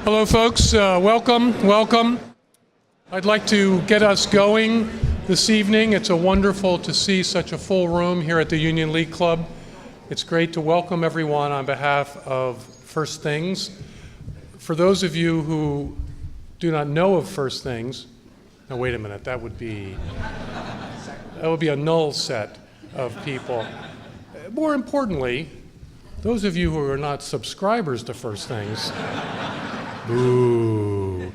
Hello, folks. Welcome. I'd like to get us going this evening. It's wonderful to see such a full room here at the Union League Club. It's great to welcome everyone on behalf of First Things. For those of you who do not know of First Things, now wait a minute, that would be a null set of people. More importantly, those of you who are not subscribers to First Things, boo.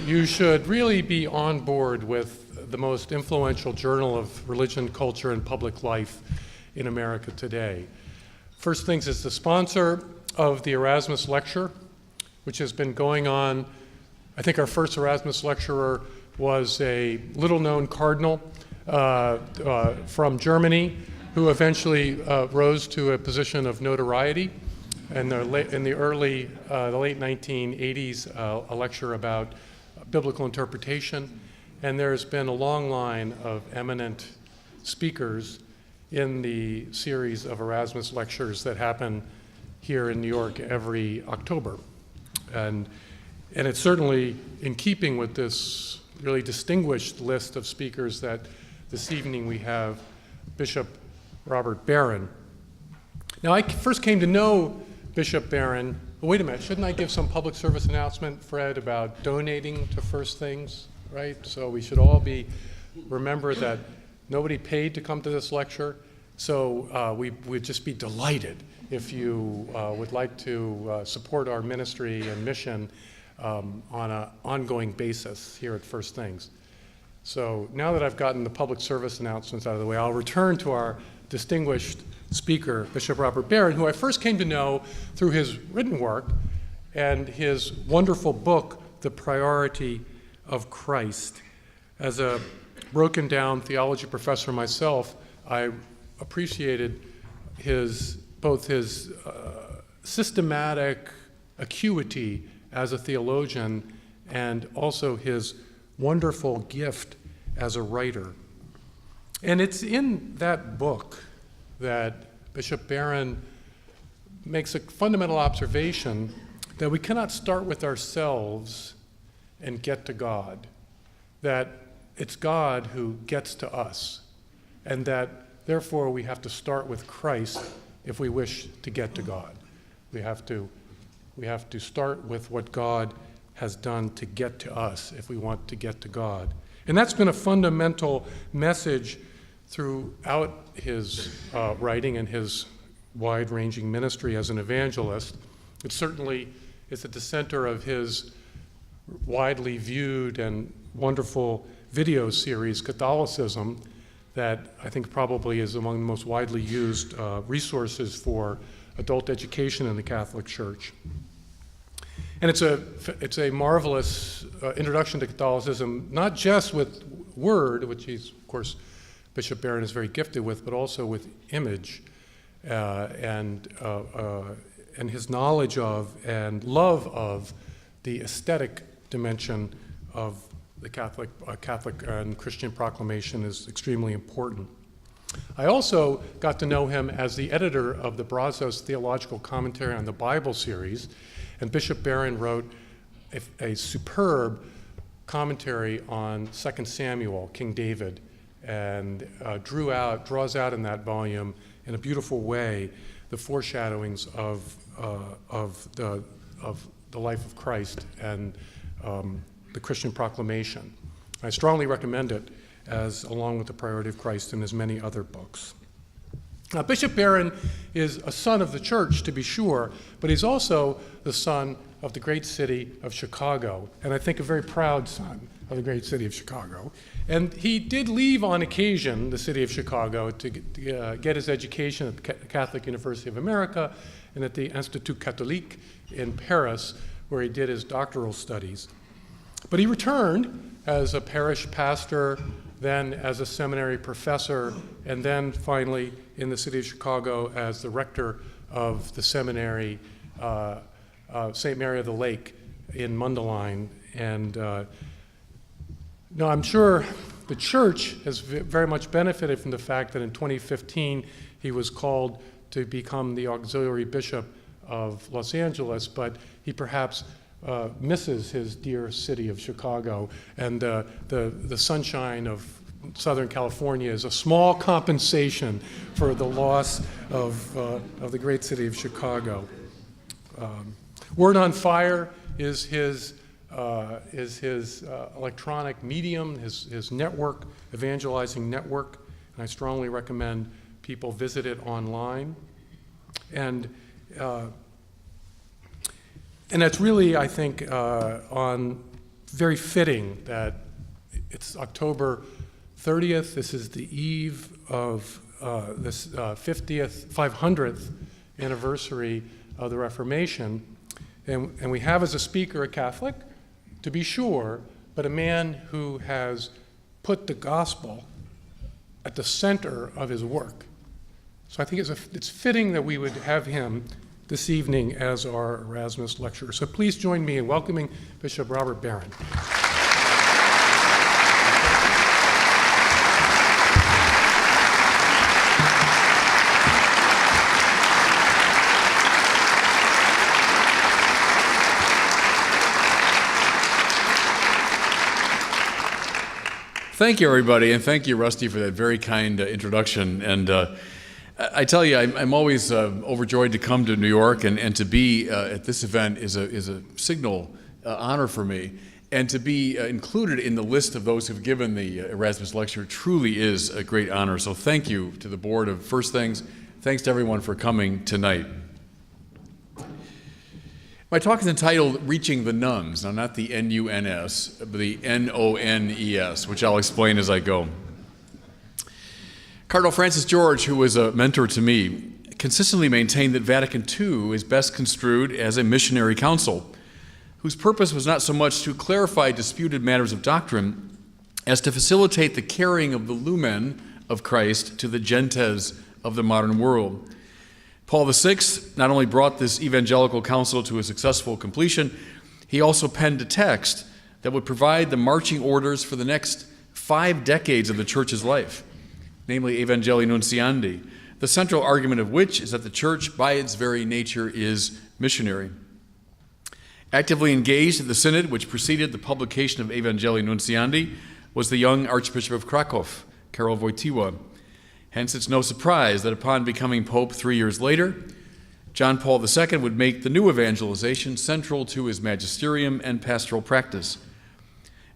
You should really be on board with the most influential journal of religion, culture, and public life in America today. First Things is the sponsor of the Erasmus Lecture, which has been going on. I think our first Erasmus lecturer was a little-known cardinal from Germany who eventually rose to a position of notoriety. In the late 1980s, a lecture about biblical interpretation, and there's been a long line of eminent speakers in the series of Erasmus lectures that happen here in New York every October. And it's certainly in keeping with this really distinguished list of speakers that this evening we have Bishop Robert Barron. Now, I first came to know Bishop Barron. Wait a minute, shouldn't I give some public service announcement, Fred, about donating to First Things, right? So we should all remember that nobody paid to come to this lecture, so we'd just be delighted if you would like to support our ministry and mission on an ongoing basis here at First Things. So now that I've gotten the public service announcements out of the way, I'll return to our distinguished speaker, Bishop Robert Barron, who I first came to know through his written work and his wonderful book, The Priority of Christ. As a broken down theology professor myself, I appreciated both his systematic acuity as a theologian and also his wonderful gift as a writer. And it's in that book that Bishop Barron makes a fundamental observation that we cannot start with ourselves and get to God, that it's God who gets to us, and that therefore we have to start with Christ if we wish to get to God. We have to start with what God has done to get to us if we want to get to God. And that's been a fundamental message throughout his writing and his wide-ranging ministry as an evangelist. It certainly is at the center of his widely viewed and wonderful video series, Catholicism, that I think probably is among the most widely used resources for adult education in the Catholic Church. And it's a marvelous introduction to Catholicism, not just with word, which he's, of course, Bishop Barron is very gifted with, but also with image and his knowledge of and love of the aesthetic dimension of the Catholic and Christian proclamation is extremely important. I also got to know him as the editor of the Brazos Theological Commentary on the Bible series, and Bishop Barron wrote a superb commentary on 2 Samuel, King David, and draws out in that volume in a beautiful way the foreshadowings of the life of Christ and the Christian proclamation. I strongly recommend it along with The Priority of Christ and his many other books. Now, Bishop Barron is a son of the church, to be sure, but he's also the son of the great city of Chicago, and I think a very proud son of the great city of Chicago. And he did leave on occasion the city of Chicago to get his education at the Catholic University of America and at the Institut Catholique in Paris, where he did his doctoral studies. But he returned as a parish pastor, then as a seminary professor, and then finally in the city of Chicago as the rector of the seminary, St. Mary of the Lake in Mundelein. And now I'm sure the church has very much benefited from the fact that in 2015 he was called to become the auxiliary bishop of Los Angeles, but he perhaps misses his dear city of Chicago, and the sunshine of Southern California is a small compensation for the loss of the great city of Chicago. Word on Fire is his electronic medium, his network, Evangelizing network, and I strongly recommend people visit it online. And that's really, I think, very fitting that it's October 30th. This is the eve of this 500th anniversary of the Reformation. And we have as a speaker a Catholic, to be sure, but a man who has put the gospel at the center of his work. So I think it's fitting that we would have him this evening as our Erasmus lecturer. So please join me in welcoming Bishop Robert Barron. Thank you, everybody, and thank you, Rusty, for that very kind introduction. And I tell you, I'm always overjoyed to come to New York, and to be at this event is a signal honor for me. And to be included in the list of those who've given the Erasmus Lecture truly is a great honor. So thank you to the board of First Things. Thanks to everyone for coming tonight. My talk is entitled Reaching the Nuns. Now, not the N-U-N-S, but the N-O-N-E-S, which I'll explain as I go. Cardinal Francis George, who was a mentor to me, consistently maintained that Vatican II is best construed as a missionary council, whose purpose was not so much to clarify disputed matters of doctrine as to facilitate the carrying of the lumen of Christ to the gentes of the modern world. Paul VI not only brought this evangelical council to a successful completion, he also penned a text that would provide the marching orders for the next 5 decades of the Church's life, namely Evangelii Nunciandi, the central argument of which is that the Church, by its very nature, is missionary. Actively engaged at the synod which preceded the publication of Evangelii Nunciandi was the young Archbishop of Krakow, Karol Wojtyła. Hence, it's no surprise that upon becoming Pope 3 years later, John Paul II would make the new evangelization central to his magisterium and pastoral practice.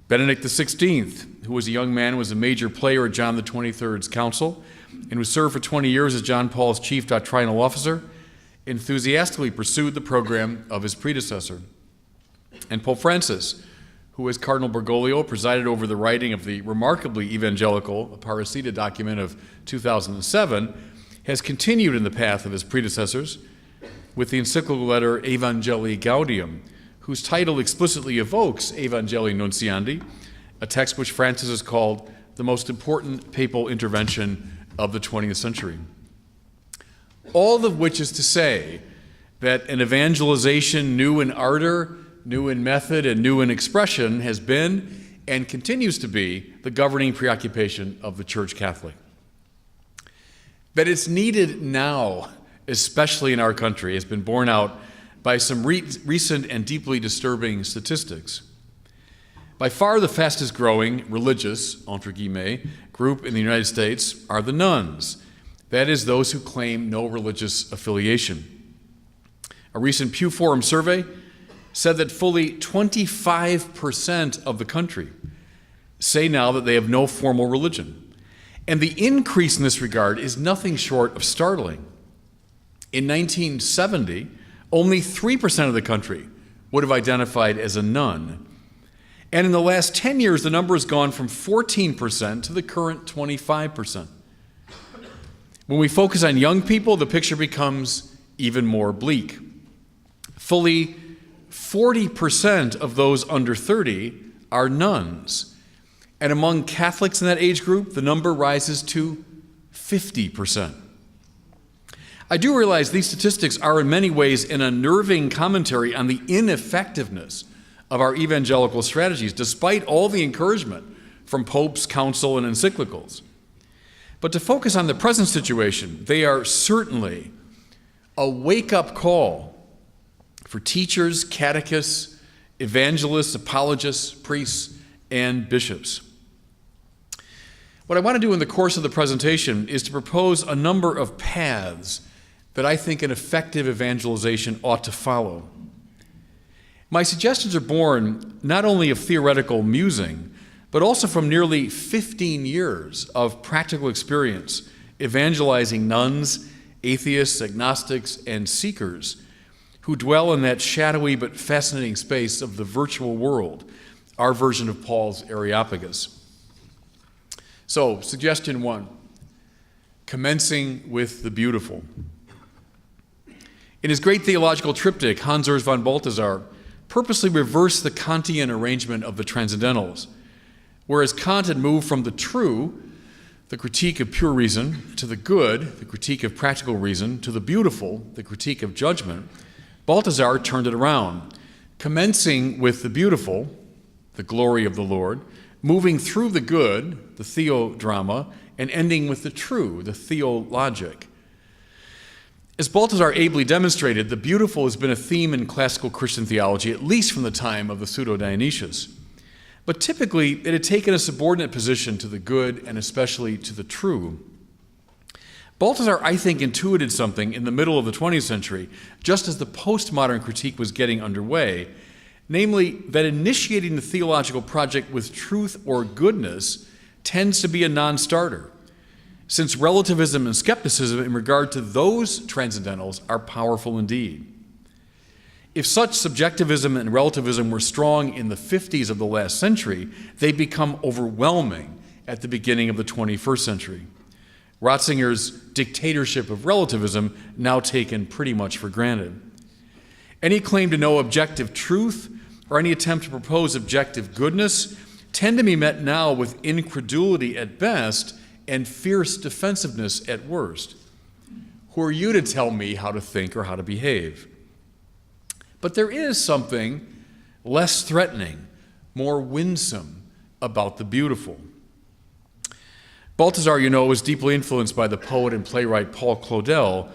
Benedict XVI, who was a young man, was a major player at John XXIII's council and who served for 20 years as John Paul's chief doctrinal officer, enthusiastically pursued the program of his predecessor. And Pope Francis, who as Cardinal Bergoglio presided over the writing of the remarkably evangelical Aparecida document of 2007, has continued in the path of his predecessors with the encyclical letter Evangelii Gaudium, whose title explicitly evokes Evangelii Nunciandi, a text which Francis has called the most important papal intervention of the 20th century. All of which is to say that an evangelization new in ardor, new in method, and new in expression has been and continues to be the governing preoccupation of the Church Catholic. That it's needed now, especially in our country, has been borne out by some recent and deeply disturbing statistics. By far the fastest growing religious, entre guillemets, group in the United States are the nuns. That is, those who claim no religious affiliation. A recent Pew Forum survey said that fully 25% of the country say now that they have no formal religion. And the increase in this regard is nothing short of startling. In 1970, only 3% of the country would have identified as a nun. And in the last 10 years, the number has gone from 14% to the current 25%. When we focus on young people, the picture becomes even more bleak. Fully 40% of those under 30 are nuns. And among Catholics in that age group, the number rises to 50%. I do realize these statistics are in many ways an unnerving commentary on the ineffectiveness of our evangelical strategies, despite all the encouragement from popes, council, and encyclicals. But to focus on the present situation, they are certainly a wake-up call for teachers, catechists, evangelists, apologists, priests, and bishops. What I want to do in the course of the presentation is to propose a number of paths that I think an effective evangelization ought to follow. My suggestions are born not only of theoretical musing, but also from nearly 15 years of practical experience evangelizing nuns, atheists, agnostics, and seekers who dwell in that shadowy but fascinating space of the virtual world, our version of Paul's Areopagus. So, suggestion 1, commencing with the beautiful. In his great theological triptych, Hans Urs von Balthasar purposely reversed the Kantian arrangement of the transcendentals. Whereas Kant had moved from the true, the critique of pure reason, to the good, the critique of practical reason, to the beautiful, the critique of judgment, Balthasar turned it around, commencing with the beautiful, the glory of the Lord, moving through the good, the theodrama, and ending with the true, the theologic. As Balthasar ably demonstrated, the beautiful has been a theme in classical Christian theology, at least from the time of the Pseudo-Dionysius. But typically, it had taken a subordinate position to the good and especially to the true. Balthasar, I think, intuited something in the middle of the 20th century, just as the postmodern critique was getting underway, namely that initiating the theological project with truth or goodness tends to be a non-starter, since relativism and skepticism in regard to those transcendentals are powerful indeed. If such subjectivism and relativism were strong in the 50s of the last century, they become overwhelming at the beginning of the 21st century. Ratzinger's dictatorship of relativism now taken pretty much for granted. Any claim to know objective truth or any attempt to propose objective goodness tend to be met now with incredulity at best and fierce defensiveness at worst. Who are you to tell me how to think or how to behave? But there is something less threatening, more winsome about the beautiful. Balthasar, you know, was deeply influenced by the poet and playwright Paul Claudel,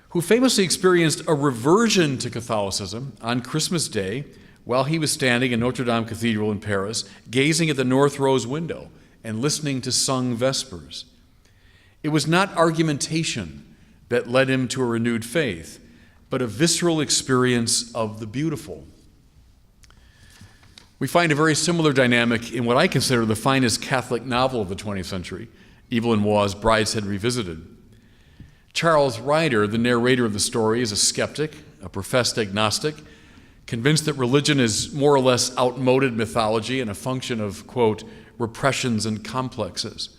who famously experienced a reversion to Catholicism on Christmas Day while he was standing in Notre Dame Cathedral in Paris, gazing at the North Rose window and listening to sung vespers. It was not argumentation that led him to a renewed faith, but a visceral experience of the beautiful. We find a very similar dynamic in what I consider the finest Catholic novel of the 20th century, Evelyn Waugh's Brideshead Revisited. Charles Ryder, the narrator of the story, is a skeptic, a professed agnostic, convinced that religion is more or less outmoded mythology and a function of, quote, repressions and complexes.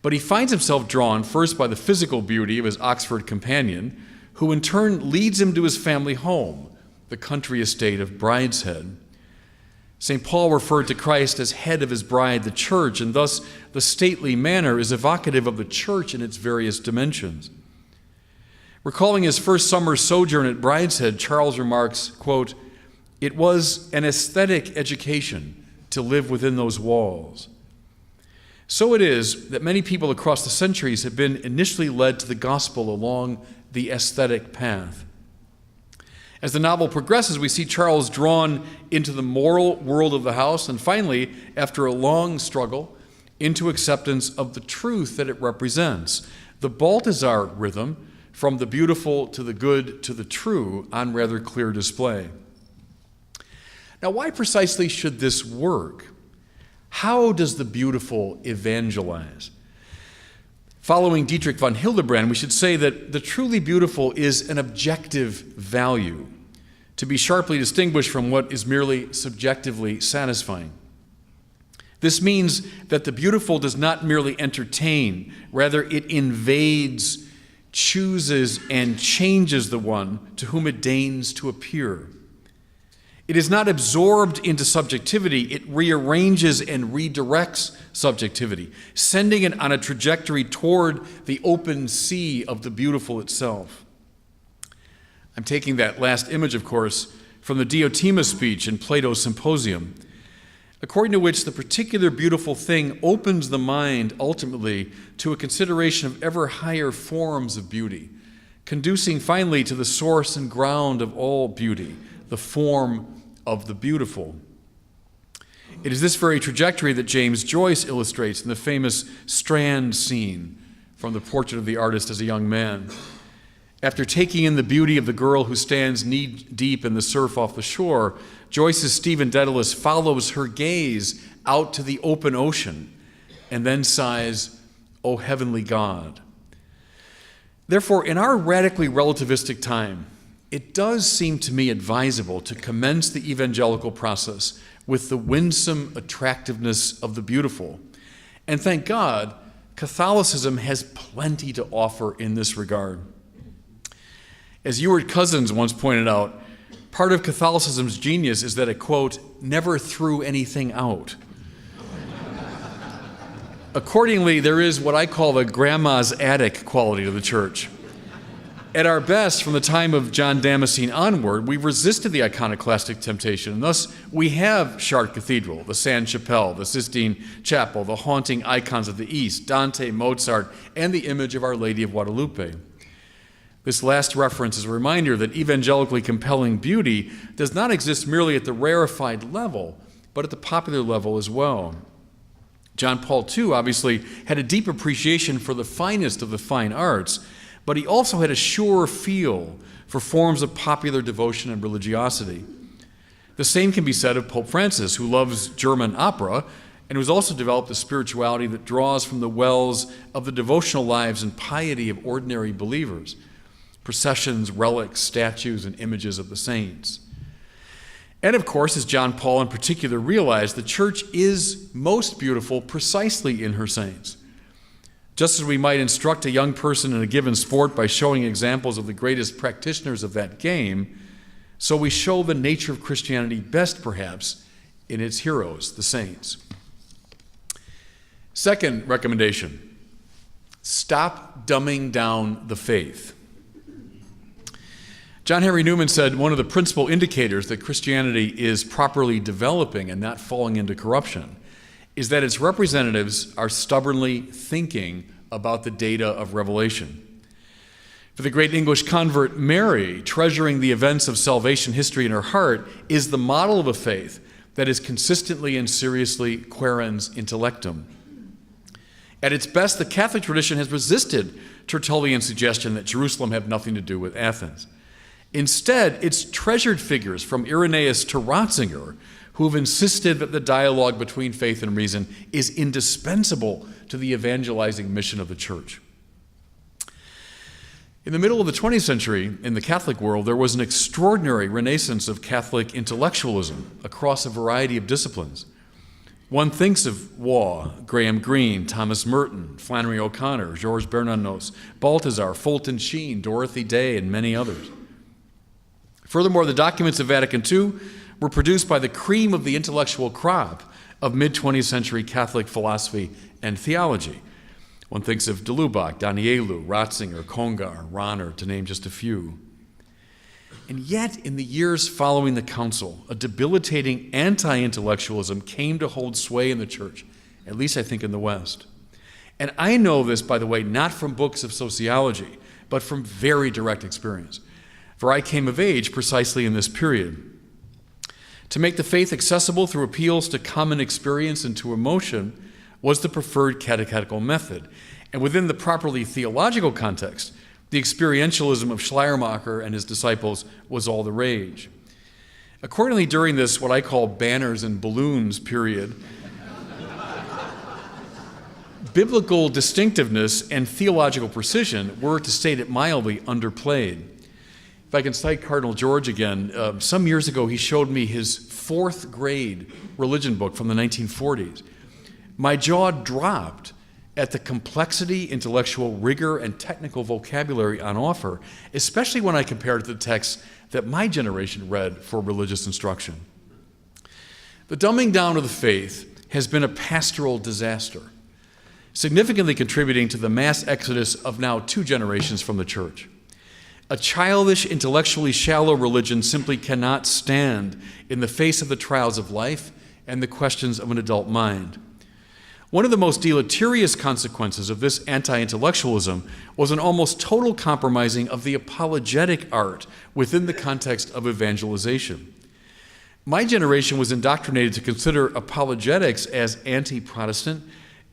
But he finds himself drawn first by the physical beauty of his Oxford companion, who in turn leads him to his family home, the country estate of Brideshead. St. Paul referred to Christ as head of his bride, the church, and thus the stately manner is evocative of the church in its various dimensions. Recalling his first summer sojourn at Brideshead, Charles remarks, quote, "It was an aesthetic education to live within those walls." So it is that many people across the centuries have been initially led to the gospel along the aesthetic path. As the novel progresses, we see Charles drawn into the moral world of the house and finally, after a long struggle, into acceptance of the truth that it represents. The Balthasar rhythm, from the beautiful to the good to the true, on rather clear display. Now, why precisely should this work? How does the beautiful evangelize? Following Dietrich von Hildebrand, we should say that the truly beautiful is an objective value, to be sharply distinguished from what is merely subjectively satisfying. This means that the beautiful does not merely entertain, rather it invades, chooses, and changes the one to whom it deigns to appear. It is not absorbed into subjectivity, it rearranges and redirects subjectivity, sending it on a trajectory toward the open sea of the beautiful itself. I'm taking that last image, of course, from the Diotima speech in Plato's Symposium, according to which the particular beautiful thing opens the mind ultimately to a consideration of ever higher forms of beauty, conducing finally to the source and ground of all beauty, the form of the beautiful. It is this very trajectory that James Joyce illustrates in the famous Strand scene from the Portrait of the Artist as a Young Man. After taking in the beauty of the girl who stands knee-deep in the surf off the shore, Joyce's Stephen Dedalus follows her gaze out to the open ocean and then sighs, "O heavenly God." Therefore, in our radically relativistic time, it does seem to me advisable to commence the evangelical process with the winsome attractiveness of the beautiful. And thank God, Catholicism has plenty to offer in this regard. As Ewart Cousins once pointed out, part of Catholicism's genius is that it, quote, never threw anything out. Accordingly, there is what I call the grandma's attic quality to the church. At our best, from the time of John Damascene onward, we've resisted the iconoclastic temptation, and thus we have Chartres Cathedral, the Sainte Chapelle, the Sistine Chapel, the haunting icons of the East, Dante, Mozart, and the image of Our Lady of Guadalupe. This last reference is a reminder that evangelically compelling beauty does not exist merely at the rarefied level, but at the popular level as well. John Paul II obviously had a deep appreciation for the finest of the fine arts, but he also had a sure feel for forms of popular devotion and religiosity. The same can be said of Pope Francis, who loves German opera and who's also developed a spirituality that draws from the wells of the devotional lives and piety of ordinary believers. Processions, relics, statues, and images of the saints. And of course, as John Paul in particular realized, the church is most beautiful precisely in her saints. Just as we might instruct a young person in a given sport by showing examples of the greatest practitioners of that game, so we show the nature of Christianity best, perhaps, in its heroes, the saints. Second recommendation, stop dumbing down the faith. John Henry Newman said one of the principal indicators that Christianity is properly developing and not falling into corruption is that its representatives are stubbornly thinking about the data of revelation. For the great English convert Mary, treasuring the events of salvation history in her heart is the model of a faith that is consistently and seriously quaerens intellectum. At its best, the Catholic tradition has resisted Tertullian's suggestion that Jerusalem had nothing to do with Athens. Instead, it's treasured figures from Irenaeus to Ratzinger who have insisted that the dialogue between faith and reason is indispensable to the evangelizing mission of the church. In the middle of the 20th century, in the Catholic world, there was an extraordinary renaissance of Catholic intellectualism across a variety of disciplines. One thinks of Waugh, Graham Greene, Thomas Merton, Flannery O'Connor, Georges Bernanos, Balthazar, Fulton Sheen, Dorothy Day, and many others. Furthermore, the documents of Vatican II were produced by the cream of the intellectual crop of mid-20th century Catholic philosophy and theology. One thinks of de Lubac, Danielou, Ratzinger, Congar, Rahner, to name just a few. And yet, in the years following the council, a debilitating anti-intellectualism came to hold sway in the church, at least I think in the West. And I know this, by the way, not from books of sociology, but from very direct experience. For I came of age precisely in this period. To make the faith accessible through appeals to common experience and to emotion was the preferred catechetical method. And within the properly theological context, the experientialism of Schleiermacher and his disciples was all the rage. Accordingly, during this, what I call banners and balloons period, biblical distinctiveness and theological precision were, to state it mildly, underplayed. If I can cite Cardinal George again, some years ago he showed me his 4th grade religion book from the 1940s. My jaw dropped at the complexity, intellectual rigor, and technical vocabulary on offer, especially when I compared it to the texts that my generation read for religious instruction. The dumbing down of the faith has been a pastoral disaster, significantly contributing to the mass exodus of now 2 generations from the church. A childish, intellectually shallow religion simply cannot stand in the face of the trials of life and the questions of an adult mind. One of the most deleterious consequences of this anti-intellectualism was an almost total compromising of the apologetic art within the context of evangelization. My generation was indoctrinated to consider apologetics as anti-Protestant,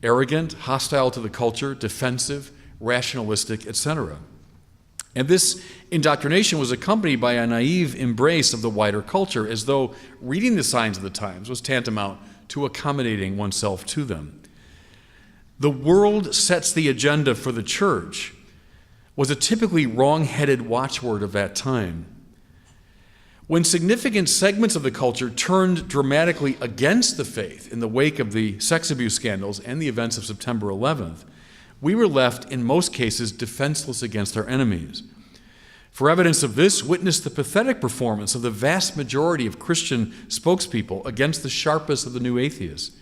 arrogant, hostile to the culture, defensive, rationalistic, etc. And this indoctrination was accompanied by a naive embrace of the wider culture, as though reading the signs of the times was tantamount to accommodating oneself to them. The world sets the agenda for the church was a typically wrong-headed watchword of that time. When significant segments of the culture turned dramatically against the faith in the wake of the sex abuse scandals and the events of September 11th, we were left, in most cases, defenseless against our enemies. For evidence of this, witness the pathetic performance of the vast majority of Christian spokespeople against the sharpest of the new atheists.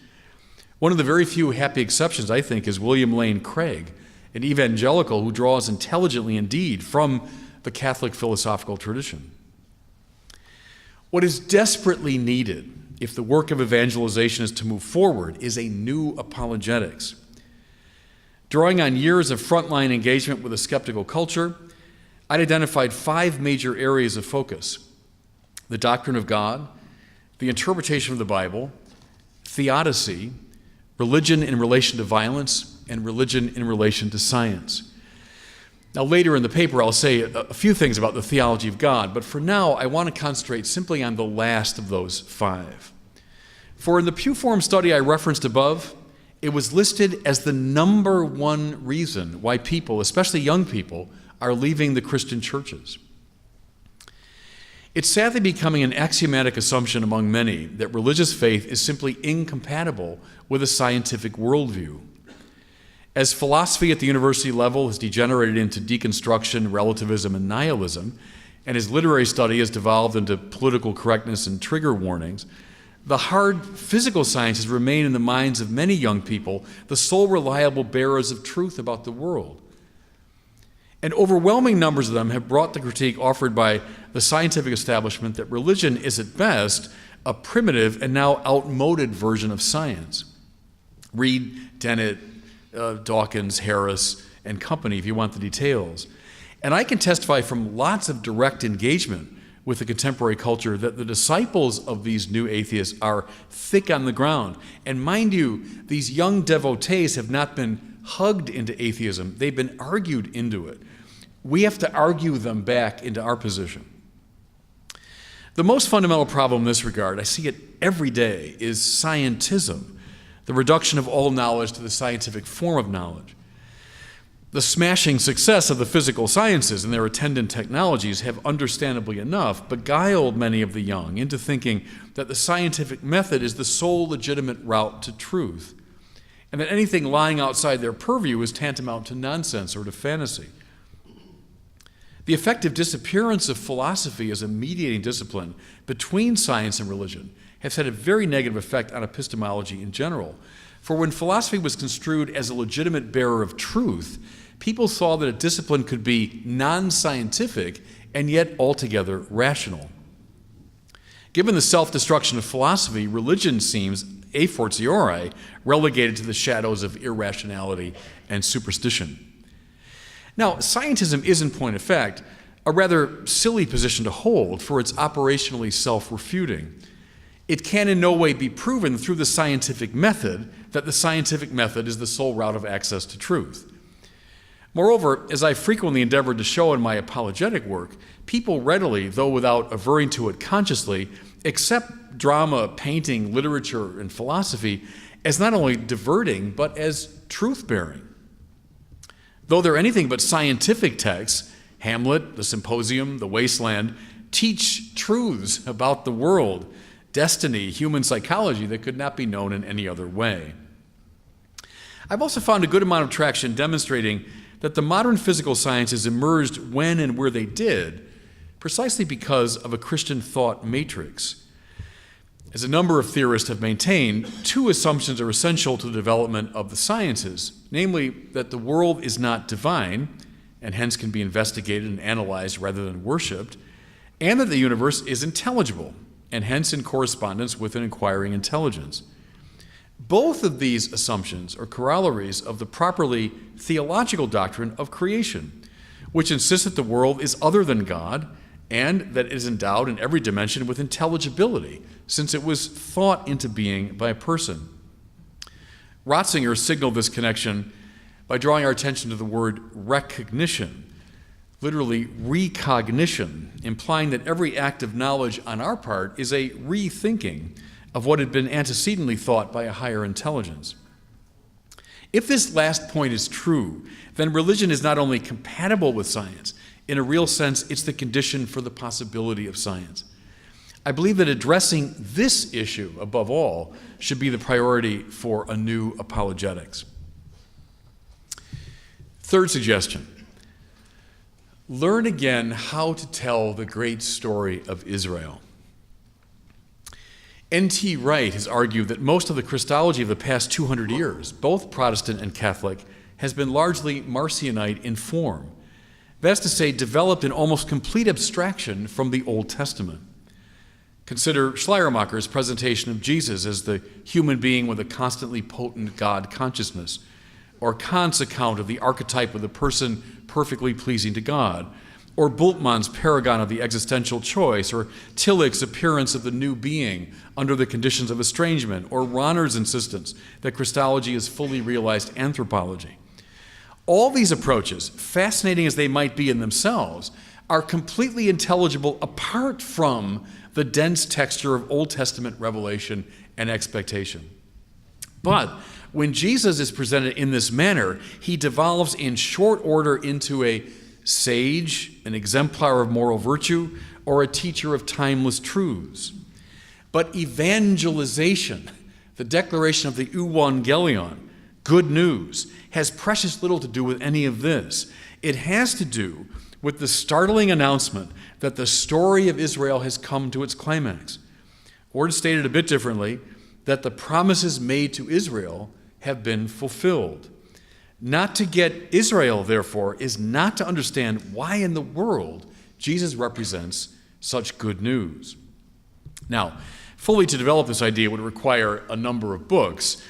One of the very few happy exceptions, I think, is William Lane Craig, an evangelical who draws intelligently indeed from the Catholic philosophical tradition. What is desperately needed if the work of evangelization is to move forward is a new apologetics. Drawing on years of frontline engagement with a skeptical culture, I'd identified 5 major areas of focus: the doctrine of God, the interpretation of the Bible, theodicy, religion in relation to violence, and religion in relation to science. Now, later in the paper, I'll say a few things about the theology of God, but for now, I want to concentrate simply on the last of those 5. For in the Pew Forum study I referenced above, it was listed as the number one reason why people, especially young people, are leaving the Christian churches. It's sadly becoming an axiomatic assumption among many that religious faith is simply incompatible with a scientific worldview. As philosophy at the university level has degenerated into deconstruction, relativism, and nihilism, and as literary study has devolved into political correctness and trigger warnings, the hard physical sciences remain in the minds of many young people the sole reliable bearers of truth about the world. And overwhelming numbers of them have brought the critique offered by the scientific establishment that religion is at best a primitive and now outmoded version of science. Read Dennett, Dawkins, Harris, and company if you want the details. And I can testify from lots of direct engagement with the contemporary culture that the disciples of these new atheists are thick on the ground. And mind you, these young devotees have not been hugged into atheism, they've been argued into it. We have to argue them back into our position. The most fundamental problem in this regard, I see it every day, is scientism, the reduction of all knowledge to the scientific form of knowledge. The smashing success of the physical sciences and their attendant technologies have understandably enough beguiled many of the young into thinking that the scientific method is the sole legitimate route to truth, and that anything lying outside their purview is tantamount to nonsense or to fantasy. The effective disappearance of philosophy as a mediating discipline between science and religion has had a very negative effect on epistemology in general. For when philosophy was construed as a legitimate bearer of truth, people saw that a discipline could be non-scientific and yet altogether rational. Given the self-destruction of philosophy, religion seems, a fortiori, relegated to the shadows of irrationality and superstition. Now, scientism is, in point of fact, a rather silly position to hold, for it's operationally self-refuting. It can in no way be proven through the scientific method that the scientific method is the sole route of access to truth. Moreover, as I frequently endeavored to show in my apologetic work, people readily, though without averring to it consciously, accept drama, painting, literature, and philosophy as not only diverting, but as truth-bearing. Though they're anything but scientific texts, Hamlet, the Symposium, the Wasteland, teach truths about the world, destiny, human psychology that could not be known in any other way. I've also found a good amount of traction demonstrating that the modern physical sciences emerged when and where they did, precisely because of a Christian thought matrix. As a number of theorists have maintained, 2 assumptions are essential to the development of the sciences, namely that the world is not divine, and hence can be investigated and analyzed rather than worshipped, and that the universe is intelligible, and hence in correspondence with an inquiring intelligence. Both of these assumptions are corollaries of the properly theological doctrine of creation, which insists that the world is other than God and that it is endowed in every dimension with intelligibility, since it was thought into being by a person. Ratzinger signaled this connection by drawing our attention to the word recognition, literally recognition, implying that every act of knowledge on our part is a rethinking of what had been antecedently thought by a higher intelligence. If this last point is true, then religion is not only compatible with science, in a real sense, it's the condition for the possibility of science. I believe that addressing this issue, above all, should be the priority for a new apologetics. Third suggestion: learn again how to tell the great story of Israel. N.T. Wright has argued that most of the Christology of the past 200 years, both Protestant and Catholic, has been largely Marcionite in form. That is to say, developed in almost complete abstraction from the Old Testament. Consider Schleiermacher's presentation of Jesus as the human being with a constantly potent God consciousness, or Kant's account of the archetype of the person perfectly pleasing to God, or Bultmann's paragon of the existential choice, or Tillich's appearance of the new being under the conditions of estrangement, or Ronner's insistence that Christology is fully realized anthropology. All these approaches, fascinating as they might be in themselves, are completely intelligible apart from the dense texture of Old Testament revelation and expectation. But when Jesus is presented in this manner, he devolves in short order into a sage, an exemplar of moral virtue, or a teacher of timeless truths. But evangelization, the declaration of the Evangelion, good news, has precious little to do with any of this. It has to do with the startling announcement that the story of Israel has come to its climax. Or stated a bit differently, that the promises made to Israel have been fulfilled. Not to get Israel, therefore, is not to understand why in the world Jesus represents such good news. Now, fully to develop this idea would require a number of books.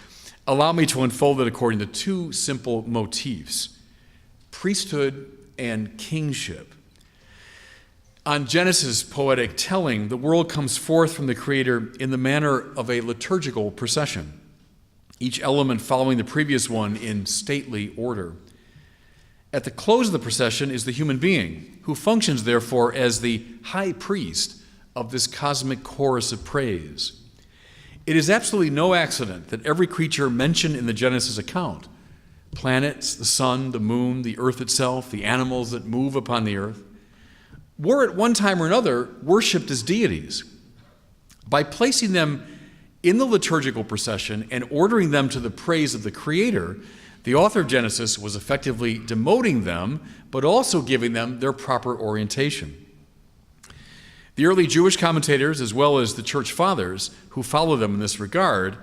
Allow me to unfold it according to two simple motifs: priesthood and kingship. On Genesis' poetic telling, the world comes forth from the Creator in the manner of a liturgical procession, each element following the previous one in stately order. At the close of the procession is the human being, who functions, therefore, as the high priest of this cosmic chorus of praise. It is absolutely no accident that every creature mentioned in the Genesis account, planets, the sun, the moon, the earth itself, the animals that move upon the earth, were at one time or another worshipped as deities. By placing them in the liturgical procession and ordering them to the praise of the Creator, the author of Genesis was effectively demoting them, but also giving them their proper orientation. The early Jewish commentators, as well as the church fathers who follow them in this regard,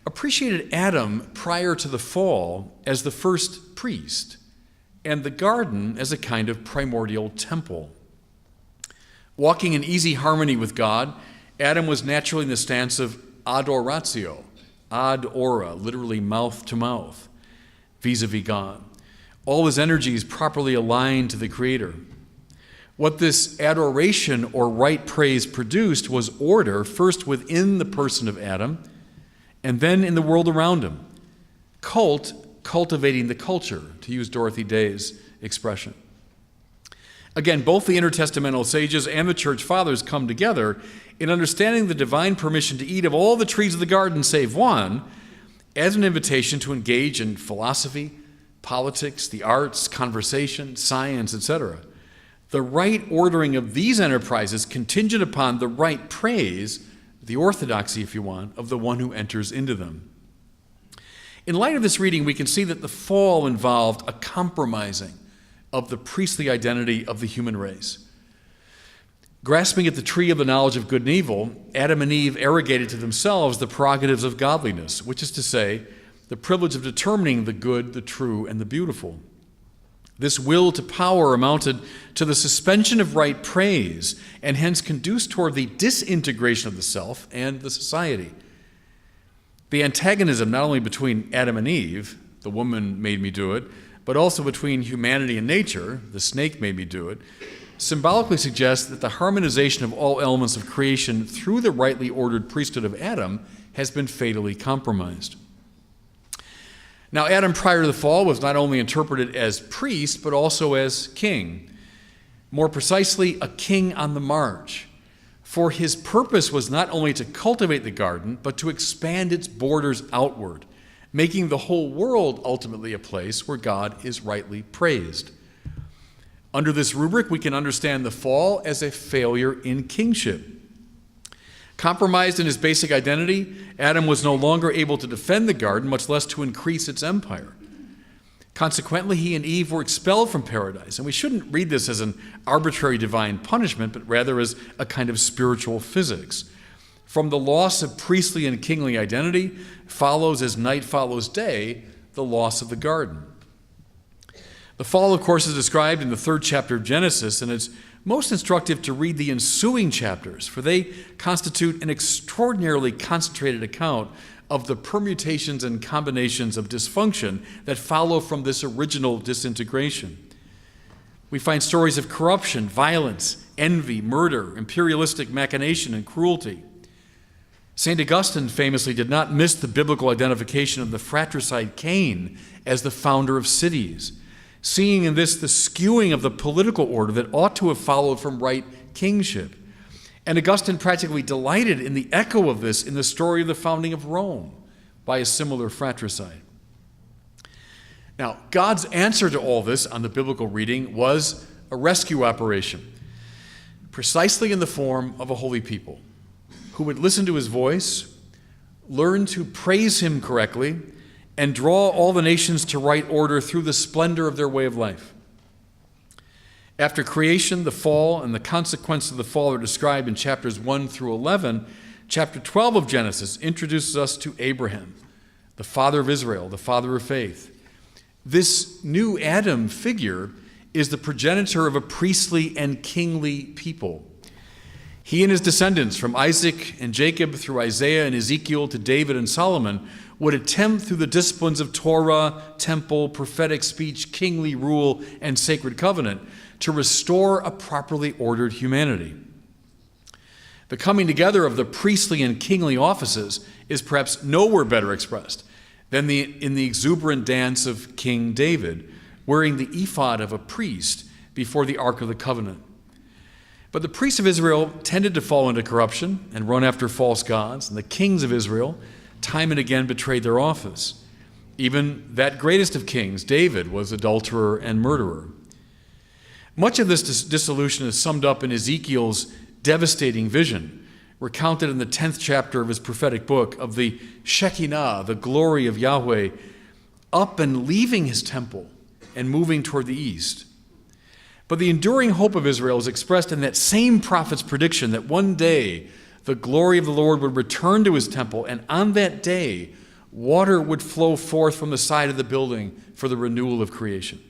appreciated Adam prior to the fall as the first priest, and the garden as a kind of primordial temple. Walking in easy harmony with God, Adam was naturally in the stance of adoratio, ad ora, literally mouth to mouth, vis-a-vis God. All his energies properly aligned to the Creator. What this adoration or right praise produced was order, first within the person of Adam, and then in the world around him. Cultivating the culture, to use Dorothy Day's expression. Again, both the intertestamental sages and the church fathers come together in understanding the divine permission to eat of all the trees of the garden save one as an invitation to engage in philosophy, politics, the arts, conversation, science, etc. The right ordering of these enterprises contingent upon the right praise, the orthodoxy, if you want, of the one who enters into them. In light of this reading, we can see that the fall involved a compromising of the priestly identity of the human race. Grasping at the tree of the knowledge of good and evil, Adam and Eve arrogated to themselves the prerogatives of godliness, which is to say, the privilege of determining the good, the true, and the beautiful. This will to power amounted to the suspension of right praise, and hence conduced toward the disintegration of the self and the society. The antagonism not only between Adam and Eve, the woman made me do it, but also between humanity and nature, the snake made me do it, symbolically suggests that the harmonization of all elements of creation through the rightly ordered priesthood of Adam has been fatally compromised. Now, Adam, prior to the fall, was not only interpreted as priest, but also as king. More precisely, a king on the march. For his purpose was not only to cultivate the garden, but to expand its borders outward, making the whole world ultimately a place where God is rightly praised. Under this rubric, we can understand the fall as a failure in kingship. Compromised in his basic identity, Adam was no longer able to defend the garden, much less to increase its empire. Consequently, he and Eve were expelled from paradise, and we shouldn't read this as an arbitrary divine punishment, but rather as a kind of spiritual physics. From the loss of priestly and kingly identity follows, as night follows day, the loss of the garden. The fall, of course, is described in the 3rd chapter of Genesis, and it's most instructive to read the ensuing chapters, for they constitute an extraordinarily concentrated account of the permutations and combinations of dysfunction that follow from this original disintegration. We find stories of corruption, violence, envy, murder, imperialistic machination, and cruelty. St. Augustine famously did not miss the biblical identification of the fratricide Cain as the founder of cities, seeing in this the skewing of the political order that ought to have followed from right kingship. And Augustine practically delighted in the echo of this in the story of the founding of Rome by a similar fratricide. Now, God's answer to all this on the biblical reading was a rescue operation, precisely in the form of a holy people who would listen to his voice, learn to praise him correctly, and draw all the nations to right order through the splendor of their way of life. After creation, the fall, and the consequences of the fall are described in chapters 1 through 11. Chapter 12 of Genesis introduces us to Abraham, the father of Israel, the father of faith. This new Adam figure is the progenitor of a priestly and kingly people. He and his descendants, from Isaac and Jacob through Isaiah and Ezekiel to David and Solomon, would attempt through the disciplines of Torah, temple, prophetic speech, kingly rule, and sacred covenant to restore a properly ordered humanity. The coming together of the priestly and kingly offices is perhaps nowhere better expressed than in the exuberant dance of King David, wearing the ephod of a priest before the Ark of the Covenant. But the priests of Israel tended to fall into corruption and run after false gods, and the kings of Israel time and again betrayed their office. Even that greatest of kings, David, was adulterer and murderer. Much of this dissolution is summed up in Ezekiel's devastating vision, recounted in the 10th chapter of his prophetic book, of the Shekinah, the glory of Yahweh, up and leaving his temple and moving toward the east. But the enduring hope of Israel is expressed in that same prophet's prediction that one day the glory of the Lord would return to his temple, and on that day water would flow forth from the side of the building for the renewal of creation.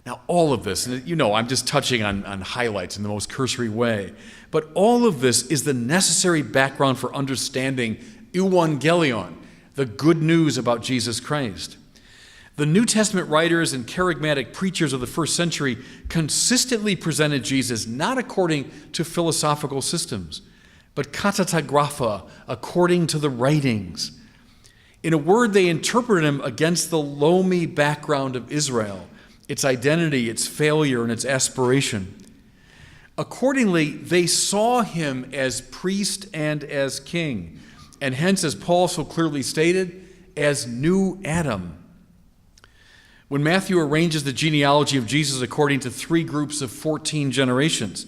Now, all of this, and you know, I'm just touching on highlights in the most cursory way, but all of this is the necessary background for understanding Evangelion, the good news about Jesus Christ. The New Testament writers and charismatic preachers of the first century consistently presented Jesus not according to philosophical systems, but katatagrapha, according to the writings. In a word, they interpreted him against the loamy background of Israel, its identity, its failure, and its aspiration. Accordingly, they saw him as priest and as king, and hence, as Paul so clearly stated, as new Adam. When Matthew arranges the genealogy of Jesus according to 3 groups of 14 generations,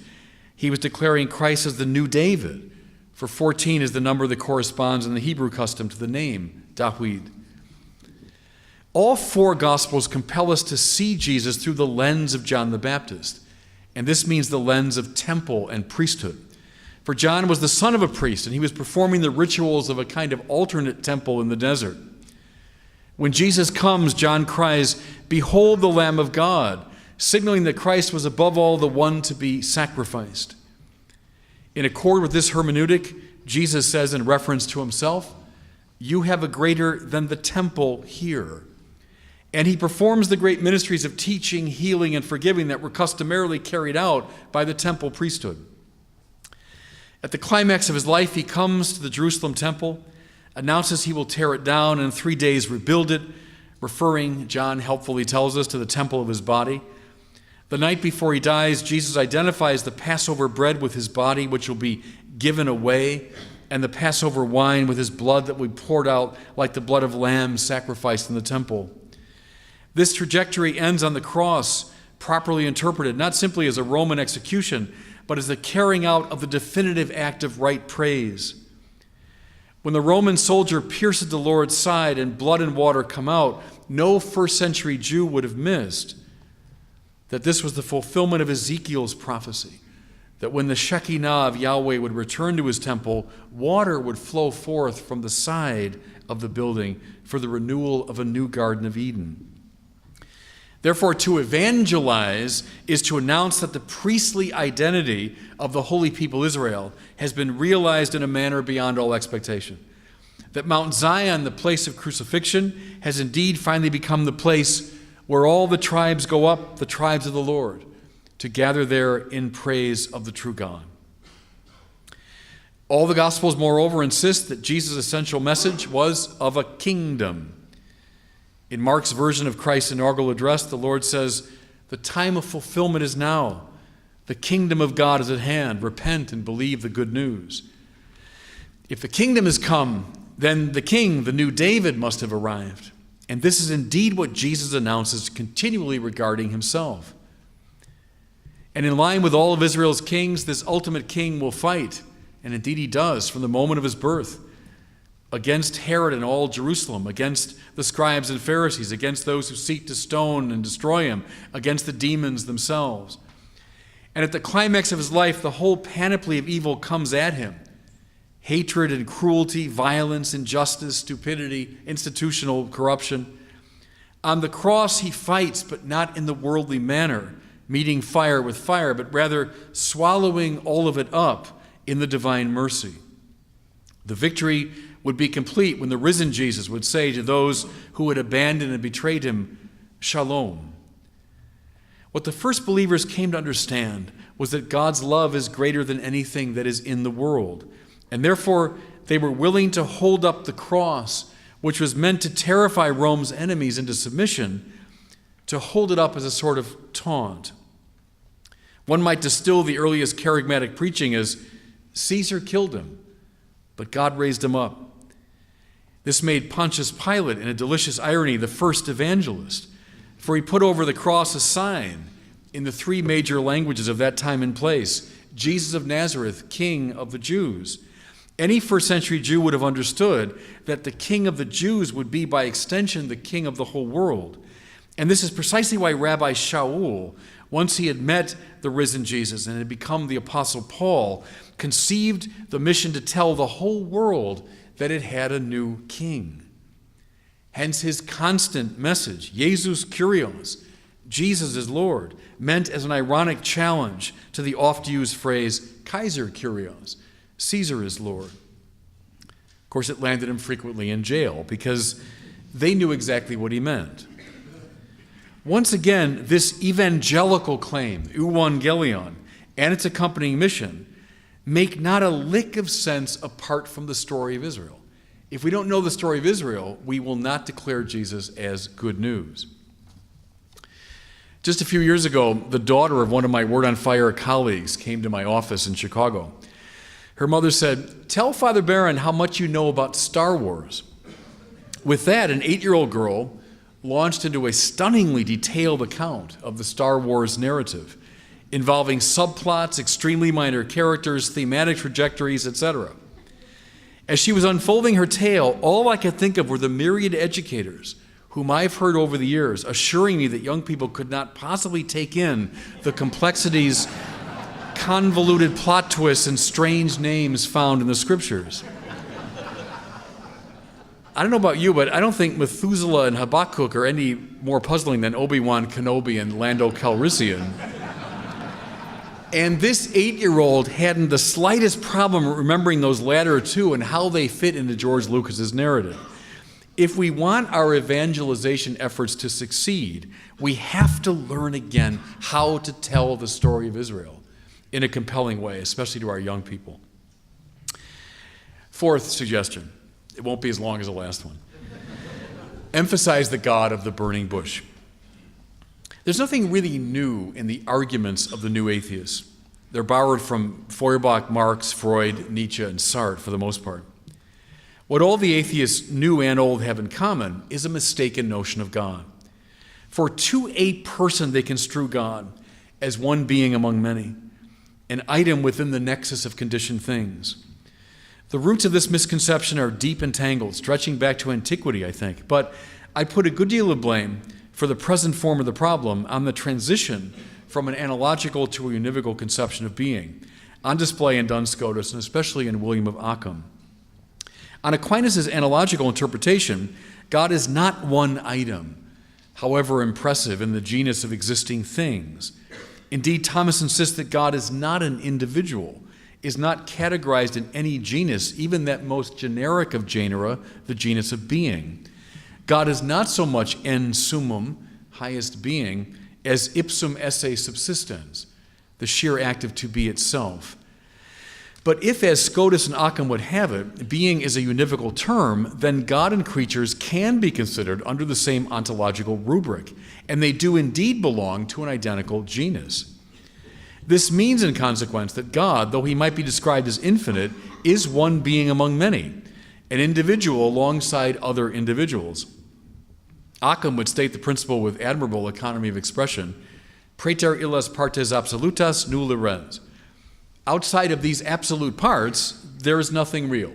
he was declaring Christ as the new David, for 14 is the number that corresponds in the Hebrew custom to the name, Dawid. All 4 Gospels compel us to see Jesus through the lens of John the Baptist, and this means the lens of temple and priesthood. For John was the son of a priest, and he was performing the rituals of a kind of alternate temple in the desert. When Jesus comes, John cries, "Behold the Lamb of God," signaling that Christ was above all the one to be sacrificed. In accord with this hermeneutic, Jesus says in reference to himself, "You have a greater than the temple here." And he performs the great ministries of teaching, healing, and forgiving that were customarily carried out by the temple priesthood. At the climax of his life, he comes to the Jerusalem temple, announces he will tear it down and in 3 days rebuild it, referring, John helpfully tells us, to the temple of his body. The night before he dies, Jesus identifies the Passover bread with his body, which will be given away, and the Passover wine with his blood that will be poured out like the blood of lambs sacrificed in the temple. This trajectory ends on the cross, properly interpreted, not simply as a Roman execution, but as the carrying out of the definitive act of right praise. When the Roman soldier pierces the Lord's side and blood and water come out, no first-century Jew would have missed that this was the fulfillment of Ezekiel's prophecy, that when the Shekinah of Yahweh would return to his temple, water would flow forth from the side of the building for the renewal of a new Garden of Eden. Therefore, to evangelize is to announce that the priestly identity of the holy people Israel has been realized in a manner beyond all expectation. That Mount Zion, the place of crucifixion, has indeed finally become the place where all the tribes go up, the tribes of the Lord, to gather there in praise of the true God. All the Gospels, moreover, insist that Jesus' essential message was of a kingdom. In Mark's version of Christ's inaugural address, the Lord says, "The time of fulfillment is now. The kingdom of God is at hand. Repent and believe the good news." If the kingdom has come, then the king, the new David, must have arrived. And this is indeed what Jesus announces continually regarding himself. And in line with all of Israel's kings, this ultimate king will fight, and indeed he does from the moment of his birth, against Herod and all Jerusalem, against the scribes and Pharisees, against those who seek to stone and destroy him, against the demons themselves. And at the climax of his life, the whole panoply of evil comes at him. Hatred and cruelty, violence, injustice, stupidity, institutional corruption. On the cross, he fights, but not in the worldly manner, meeting fire with fire, but rather swallowing all of it up in the divine mercy. The victory would be complete when the risen Jesus would say to those who had abandoned and betrayed him, "Shalom." What the first believers came to understand was that God's love is greater than anything that is in the world, and therefore they were willing to hold up the cross, which was meant to terrify Rome's enemies into submission, to hold it up as a sort of taunt. One might distill the earliest charismatic preaching as, "Caesar killed him, but God raised him up." This made Pontius Pilate, in a delicious irony, the first evangelist, for he put over the cross a sign in the 3 major languages of that time and place: Jesus of Nazareth, King of the Jews. Any first-century Jew would have understood that the King of the Jews would be, by extension, the King of the whole world. And this is precisely why Rabbi Shaul, once he had met the risen Jesus and had become the Apostle Paul, conceived the mission to tell the whole world that it had a new king. Hence his constant message, Jesus Kyrios, Jesus is Lord, meant as an ironic challenge to the oft-used phrase, Kaiser Kyrios, Caesar is Lord. Of course, it landed him frequently in jail because they knew exactly what he meant. Once again, this evangelical claim, Evangelion, and its accompanying mission make not a lick of sense apart from the story of Israel. If we don't know the story of Israel, we will not declare Jesus as good news. Just a few years ago, the daughter of one of my Word on Fire colleagues came to my office in Chicago. Her mother said, "Tell Father Barron how much you know about Star Wars." With that, an 8-year-old girl launched into a stunningly detailed account of the Star Wars narrative, involving subplots, extremely minor characters, thematic trajectories, etc. As she was unfolding her tale, all I could think of were the myriad educators whom I've heard over the years assuring me that young people could not possibly take in the complexities, convoluted plot twists, and strange names found in the scriptures. I don't know about you, but I don't think Methuselah and Habakkuk are any more puzzling than Obi-Wan Kenobi and Lando Calrissian. And this 8-year-old hadn't the slightest problem remembering those latter two and how they fit into George Lucas's narrative. If we want our evangelization efforts to succeed, we have to learn again how to tell the story of Israel in a compelling way, especially to our young people. Fourth suggestion, it won't be as long as the last one. Emphasize the God of the burning bush. There's nothing really new in the arguments of the new atheists. They're borrowed from Feuerbach, Marx, Freud, Nietzsche, and Sartre for the most part. What all the atheists, new and old, have in common is a mistaken notion of God. For to a person they construe God as one being among many, an item within the nexus of conditioned things. The roots of this misconception are deep and tangled, stretching back to antiquity, I think. But I put a good deal of blame for the present form of the problem on the transition from an analogical to a univocal conception of being, on display in Duns Scotus and especially in William of Ockham. On Aquinas' analogical interpretation, God is not one item, however impressive in the genus of existing things. Indeed, Thomas insists that God is not an individual, is not categorized in any genus, even that most generic of genera, the genus of being. God is not so much en summum, highest being, as ipsum esse subsistens, the sheer act of to be itself. But if, as Scotus and Occam would have it, being is a univocal term, then God and creatures can be considered under the same ontological rubric, and they do indeed belong to an identical genus. This means, in consequence, that God, though he might be described as infinite, is one being among many, an individual alongside other individuals. Occam would state the principle with admirable economy of expression, praeter illas partes absolutas nulla res. Outside of these absolute parts, there is nothing real.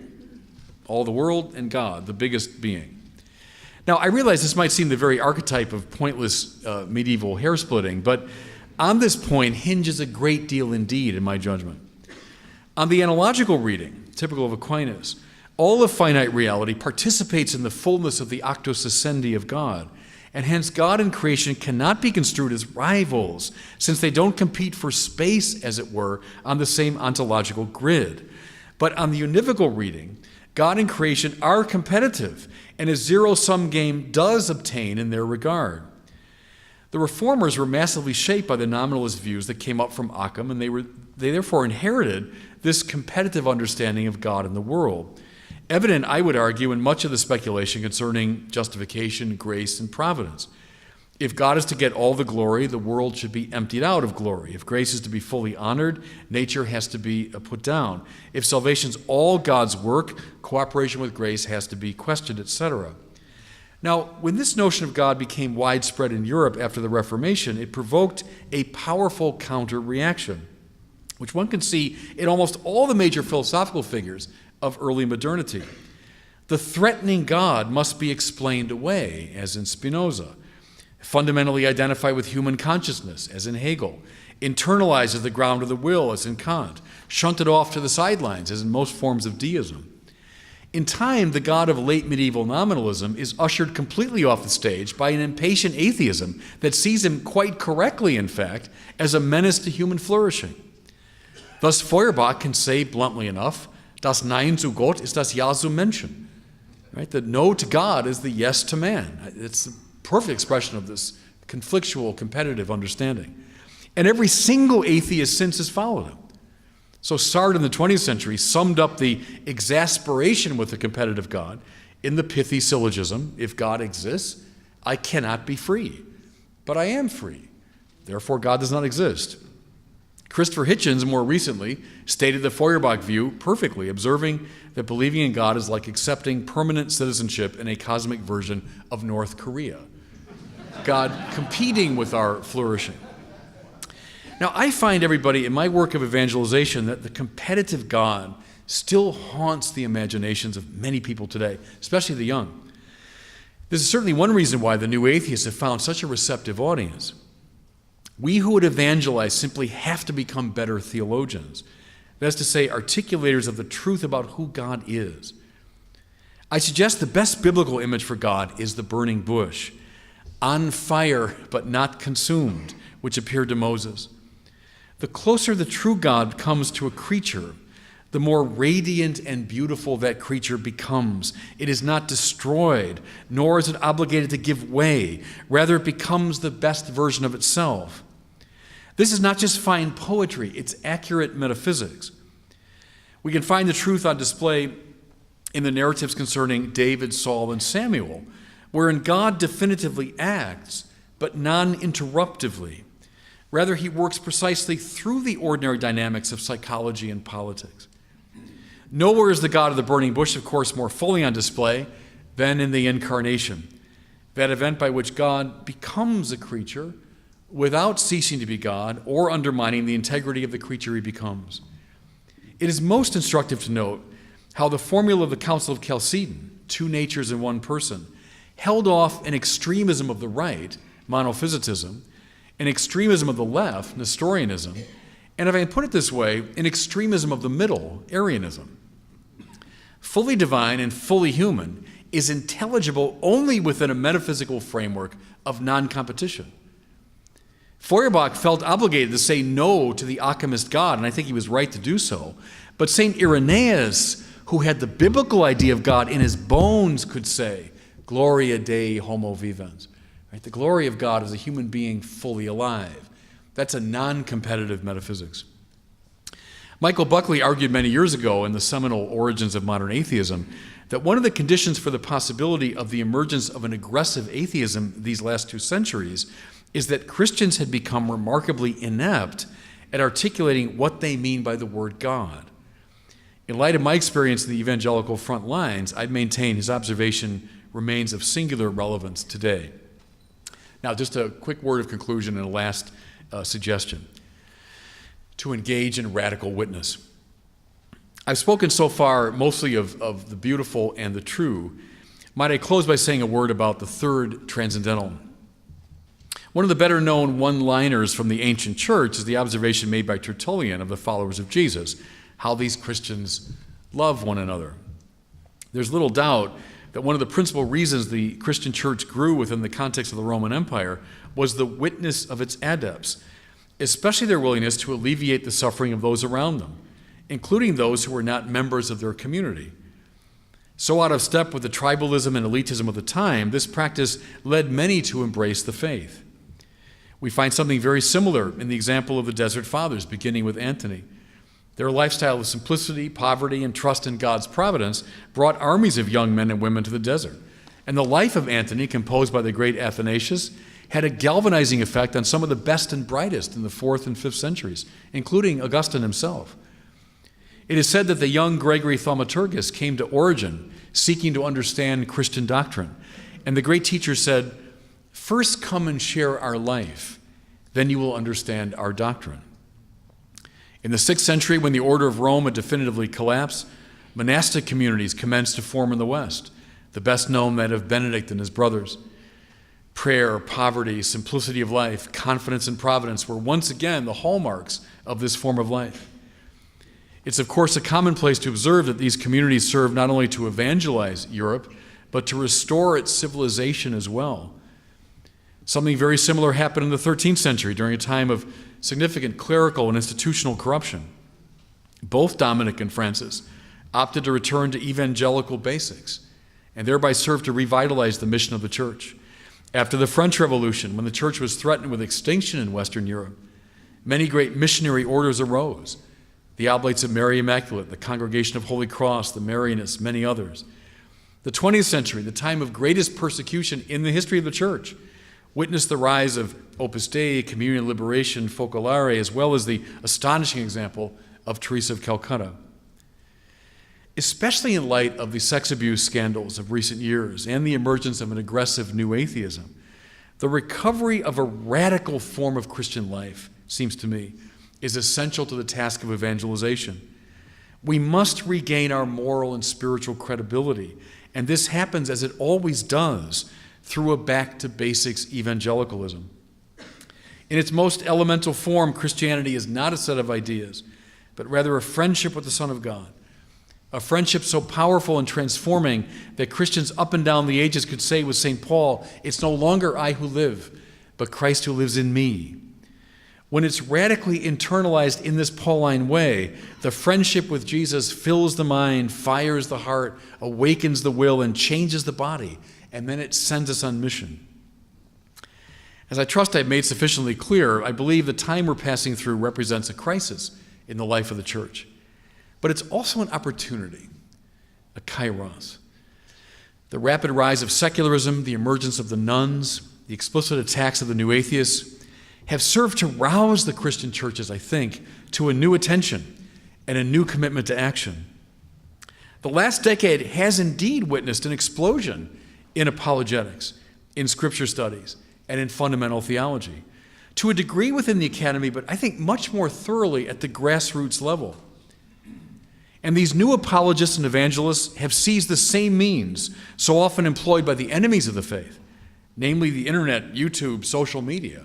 All the world and God, the biggest being. Now, I realize this might seem the very archetype of pointless medieval hair-splitting, but on this point hinges a great deal indeed, in my judgment. On the analogical reading, typical of Aquinas, all of finite reality participates in the fullness of the actus essendi of God, and hence God and creation cannot be construed as rivals, since they don't compete for space, as it were, on the same ontological grid. But on the univocal reading, God and creation are competitive, and a zero-sum game does obtain in their regard. The Reformers were massively shaped by the nominalist views that came up from Occam, and they therefore inherited this competitive understanding of God and the world. Evident, I would argue, in much of the speculation concerning justification, grace, and providence. If God is to get all the glory, the world should be emptied out of glory. If grace is to be fully honored, nature has to be put down. If salvation's all God's work, cooperation with grace has to be questioned, etc. Now, when this notion of God became widespread in Europe after the Reformation, it provoked a powerful counter-reaction, which one can see in almost all the major philosophical figures of early modernity. The threatening God must be explained away, as in Spinoza, fundamentally identified with human consciousness, as in Hegel, internalized as the ground of the will, as in Kant, shunted off to the sidelines, as in most forms of deism. In time, the God of late medieval nominalism is ushered completely off the stage by an impatient atheism that sees him quite correctly, in fact, as a menace to human flourishing. Thus, Feuerbach can say bluntly enough, das Nein zu Gott ist das Ja zu Menschen. Right? The no to God is the yes to man. It's the perfect expression of this conflictual, competitive understanding. And every single atheist since has followed him. So Sartre in the 20th century summed up the exasperation with the competitive God in the pithy syllogism, if God exists, I cannot be free. But I am free. Therefore, God does not exist. Christopher Hitchens, more recently, stated the Feuerbach view perfectly, observing that believing in God is like accepting permanent citizenship in a cosmic version of North Korea. God competing with our flourishing. Now, I find everybody in my work of evangelization that the competitive God still haunts the imaginations of many people today, especially the young. This is certainly one reason why the new atheists have found such a receptive audience. We who would evangelize simply have to become better theologians. That is to say, articulators of the truth about who God is. I suggest the best biblical image for God is the burning bush, on fire but not consumed, which appeared to Moses. The closer the true God comes to a creature, the more radiant and beautiful that creature becomes. It is not destroyed, nor is it obligated to give way. Rather, it becomes the best version of itself. This is not just fine poetry, it's accurate metaphysics. We can find the truth on display in the narratives concerning David, Saul, and Samuel, wherein God definitively acts, but non-interruptively. Rather, he works precisely through the ordinary dynamics of psychology and politics. Nowhere is the God of the burning bush, of course, more fully on display than in the Incarnation, that event by which God becomes a creature without ceasing to be God or undermining the integrity of the creature he becomes. It is most instructive to note how the formula of the Council of Chalcedon, two natures in one person, held off an extremism of the right, monophysitism, an extremism of the left, Nestorianism, and if I can put it this way, an extremism of the middle, Arianism. Fully divine and fully human is intelligible only within a metaphysical framework of non-competition. Feuerbach felt obligated to say no to the Occamist God, and I think he was right to do so. But St. Irenaeus, who had the biblical idea of God in his bones, could say, Gloria Dei homo vivens. Right? The glory of God is a human being fully alive. That's a non-competitive metaphysics. Michael Buckley argued many years ago in the seminal Origins of Modern Atheism that one of the conditions for the possibility of the emergence of an aggressive atheism these last 2 centuries is that Christians had become remarkably inept at articulating what they mean by the word God. In light of my experience in the evangelical front lines, I'd maintain his observation remains of singular relevance today. Now, just a quick word of conclusion and a last suggestion: to engage in radical witness. I've spoken so far mostly of the beautiful and the true. Might I close by saying a word about the third transcendental? One of the better known one-liners from the ancient church is the observation made by Tertullian of the followers of Jesus, how these Christians love one another. There's little doubt that one of the principal reasons the Christian church grew within the context of the Roman Empire was the witness of its adepts, especially their willingness to alleviate the suffering of those around them, including those who were not members of their community. So out of step with the tribalism and elitism of the time, this practice led many to embrace the faith. We find something very similar in the example of the Desert Fathers, beginning with Antony. Their lifestyle of simplicity, poverty, and trust in God's providence brought armies of young men and women to the desert. And the life of Antony, composed by the great Athanasius, had a galvanizing effect on some of the best and brightest in the 4th and 5th centuries, including Augustine himself. It is said that the young Gregory Thaumaturgus came to Origen seeking to understand Christian doctrine. And the great teacher said, "First come and share our life, then you will understand our doctrine." In the 6th century, when the order of Rome had definitively collapsed, monastic communities commenced to form in the West, the best known that of Benedict and his brothers. Prayer, poverty, simplicity of life, confidence in providence were once again the hallmarks of this form of life. It's of course a commonplace to observe that these communities served not only to evangelize Europe, but to restore its civilization as well. Something very similar happened in the 13th century during a time of significant clerical and institutional corruption. Both Dominic and Francis opted to return to evangelical basics and thereby served to revitalize the mission of the church. After the French Revolution, when the church was threatened with extinction in Western Europe, many great missionary orders arose. The Oblates of Mary Immaculate, the Congregation of Holy Cross, the Marianists, many others. The 20th century, the time of greatest persecution in the history of the church, witnessed the rise of Opus Dei, Communion Liberation, Focolare, as well as the astonishing example of Teresa of Calcutta. Especially in light of the sex abuse scandals of recent years and the emergence of an aggressive new atheism, the recovery of a radical form of Christian life, seems to me, is essential to the task of evangelization. We must regain our moral and spiritual credibility, and this happens, as it always does, through a back-to-basics evangelicalism. In its most elemental form, Christianity is not a set of ideas, but rather a friendship with the Son of God, a friendship so powerful and transforming that Christians up and down the ages could say with St. Paul, "It's no longer I who live, but Christ who lives in me." When it's radically internalized in this Pauline way, the friendship with Jesus fills the mind, fires the heart, awakens the will, and changes the body, and then it sends us on mission. As I trust I've made sufficiently clear, I believe the time we're passing through represents a crisis in the life of the church. But it's also an opportunity, a kairos. The rapid rise of secularism, the emergence of the nuns, the explicit attacks of the new atheists have served to rouse the Christian churches, I think, to a new attention and a new commitment to action. The last decade has indeed witnessed an explosion in apologetics, in scripture studies, and in fundamental theology, to a degree within the academy, but I think much more thoroughly at the grassroots level. And these new apologists and evangelists have seized the same means so often employed by the enemies of the faith, namely the internet, YouTube, social media.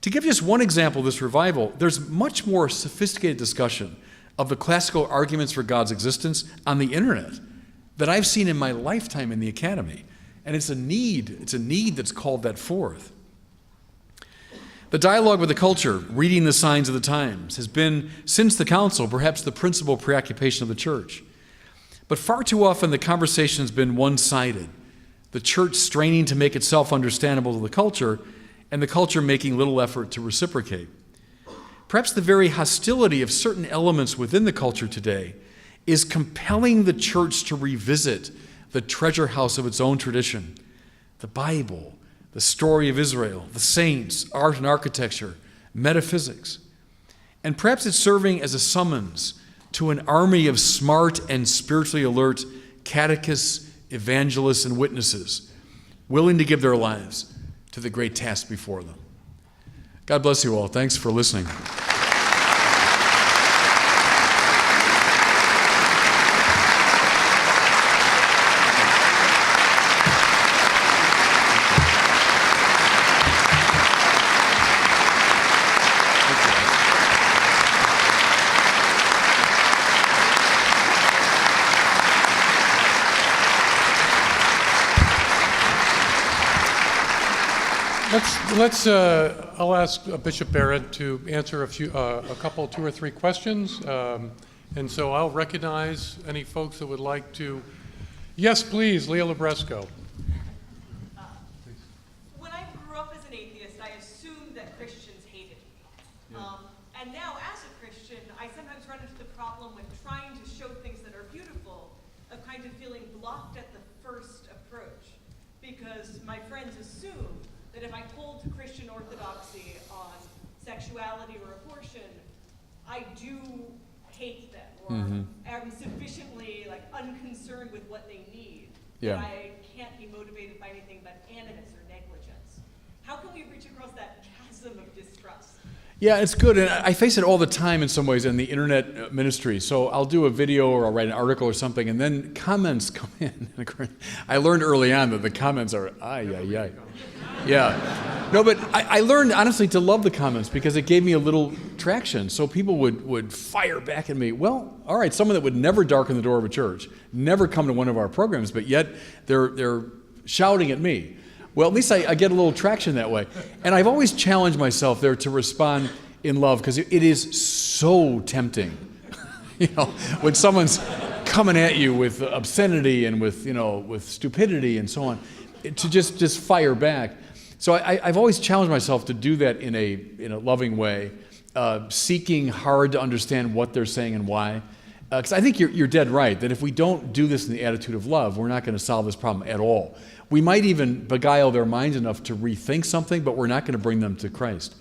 To give just one example of this revival, there's much more sophisticated discussion of the classical arguments for God's existence on the internet that I've seen in my lifetime in the academy. And it's a need that's called that forth. The dialogue with the culture, reading the signs of the times, has been, since the council, perhaps the principal preoccupation of the church. But far too often the conversation has been one-sided, the church straining to make itself understandable to the culture, and the culture making little effort to reciprocate. Perhaps the very hostility of certain elements within the culture today is compelling the church to revisit the treasure house of its own tradition, the Bible, the story of Israel, the saints, art and architecture, metaphysics. And perhaps it's serving as a summons to an army of smart and spiritually alert catechists, evangelists, and witnesses, willing to give their lives to the great task before them. God bless you all. Thanks for listening. I'll ask Bishop Barron to answer a couple, 2 or 3 questions. And so I'll recognize any folks that would like to. Yes, please, Leah Labresco. When I grew up as an atheist, I assumed that Christians hated me. And now as a Christian, I sometimes run into the problem when trying to show things that are beautiful of kind of feeling blocked at the first approach. Because my friends assume that if I hold to Christian orthodoxy on sexuality or abortion, I do hate them, or am sufficiently unconcerned with what they need, that I can't be motivated by anything but animus or negligence. How can we reach across that chasm of distrust? Yeah, it's good, and I face it all the time in some ways in the internet ministry. So I'll do a video or I'll write an article or something, and then comments come in. I learned early on that the comments are, Yeah. No, but I learned, honestly, to love the comments because it gave me a little traction. So people would fire back at me. Well, all right, someone that would never darken the door of a church, never come to one of our programs, but yet they're shouting at me. Well, at least I get a little traction that way. And I've always challenged myself there to respond in love because it is so tempting. When someone's coming at you with obscenity and with stupidity and so on, to just fire back. So I've always challenged myself to do that in a loving way, seeking hard to understand what they're saying and why. Because I think you're dead right, that if we don't do this in the attitude of love, we're not going to solve this problem at all. We might even beguile their minds enough to rethink something, but we're not going to bring them to Christ.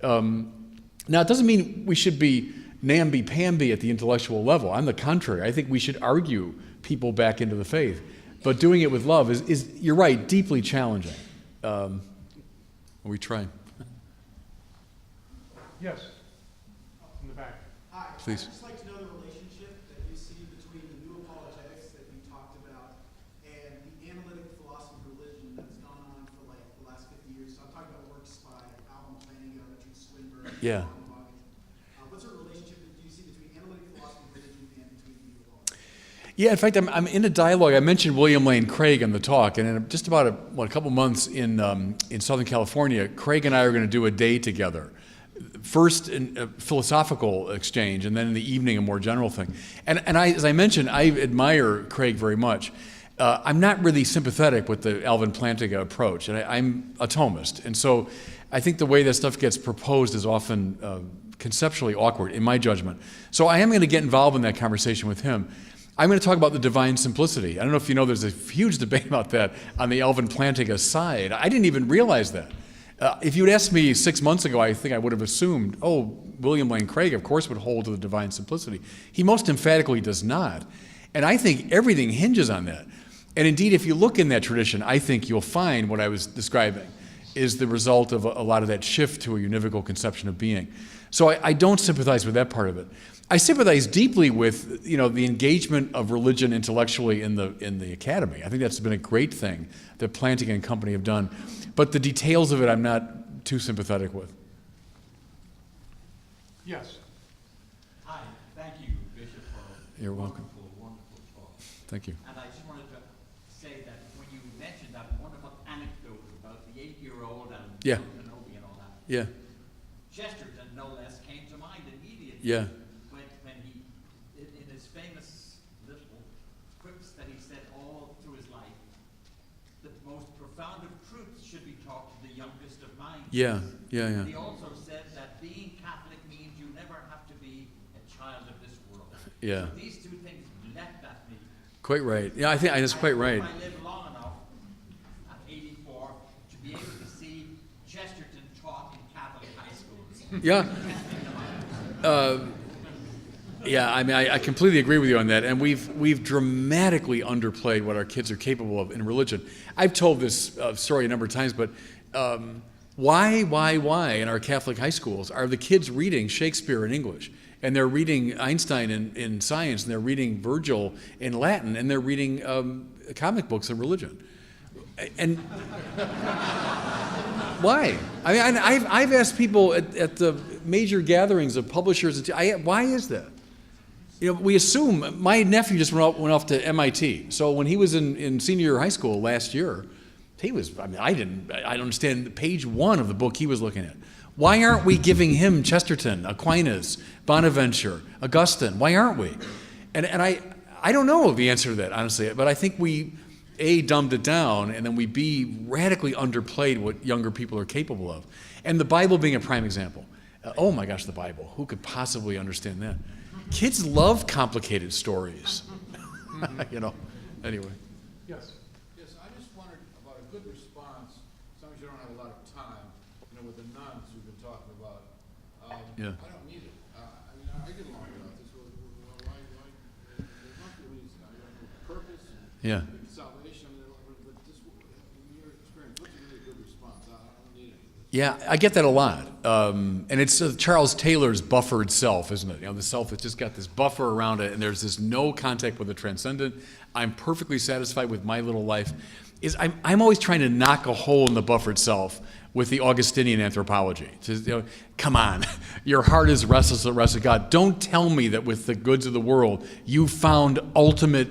Now, it doesn't mean we should be namby-pamby at the intellectual level. On the contrary, I think we should argue people back into the faith. But doing it with love is you're right, deeply challenging. We try. Yes, in the back. Hi. Please. I'd just like to know the relationship that you see between the new apologetics that you talked about and the analytic philosophy of religion that's gone on for the last 50 years. So I'm talking about works by Alvin Plantinga, Richard Swinburne. Yeah. What's the relationship that you see between analytic philosophy of religion and between the new apologetics? Yeah, in fact, I'm in a dialogue. I mentioned William Lane Craig in the talk, and in just about a couple months in Southern California, Craig and I are going to do a day together first in a philosophical exchange, and then in the evening a more general thing. And I, as I mentioned, I admire Craig very much. I'm not really sympathetic with the Alvin Plantinga approach, and I'm a Thomist, and so I think the way that stuff gets proposed is often conceptually awkward, in my judgment. So I am going to get involved in that conversation with him. I'm going to talk about the divine simplicity. I don't know if you know, there's a huge debate about that on the Alvin Plantinga side. I didn't even realize that. If you had asked me 6 months ago, I think I would have assumed, oh, William Lane Craig, of course, would hold to the divine simplicity. He most emphatically does not. And I think everything hinges on that. And indeed, if you look in that tradition, I think you'll find what I was describing is the result of a lot of that shift to a univocal conception of being. So I don't sympathize with that part of it. I sympathize deeply with, the engagement of religion intellectually in the academy. I think that's been a great thing that Plantinga and company have done. But the details of it, I'm not too sympathetic with. Yes. Hi, thank you, Bishop, for You're welcome. wonderful talk. Thank you. And I just wanted to say that when you mentioned that wonderful anecdote about the 8-year-old and Yeah. Kenobi and all that, Yeah, Chesterton, no less, came to mind immediately. yeah, When he, in his famous little quips that he said all through his life, the most profound of truths should be taught to the youngest of minds. yeah, yeah, He yeah, also said that being Catholic means you never have to be a child of this world. yeah. So these two things leapt at me. Quite right. Yeah, I think that's quite right. I hope I live long enough, at 84, to be able to see Chesterton talk in Catholic high schools. Yeah. Yeah, I mean, I completely agree with you on that, and we've dramatically underplayed what our kids are capable of in religion. I've told this story a number of times, but why in our Catholic high schools are the kids reading Shakespeare in English, and they're reading Einstein in science, and they're reading Virgil in Latin, and they're reading comic books in religion, and why? I mean, I've asked people at the major gatherings of publishers, why is that? We assume, my nephew just went off to MIT. So when he was in senior year of high school last year, I don't understand page 1 of the book he was looking at. Why aren't we giving him Chesterton, Aquinas, Bonaventure, Augustine? Why aren't we? And I don't know the answer to that, honestly, but I think we, A, dumbed it down, and then we, B, radically underplayed what younger people are capable of. And the Bible being a prime example. Oh my gosh, the Bible. Who could possibly understand that? Kids love complicated stories. Anyway. Yes. Yes, I just wondered about a good response. Sometimes you don't have a lot of time, with the nuns we've been talking about. Yeah. I don't need it. I get along without this. Why, there must be a reason. Purpose, Yeah. salvation, but this, in your experience, what's a really good response? I don't need any of this. Yeah, I get that a lot. And it's Charles Taylor's buffered self, isn't it? The self that's just got this buffer around it, and there's this no contact with the transcendent. I'm perfectly satisfied with my little life. I'm always trying to knock a hole in the buffered self with the Augustinian anthropology. Come on, your heart is restless at the rest of God. Don't tell me that with the goods of the world, you found ultimate,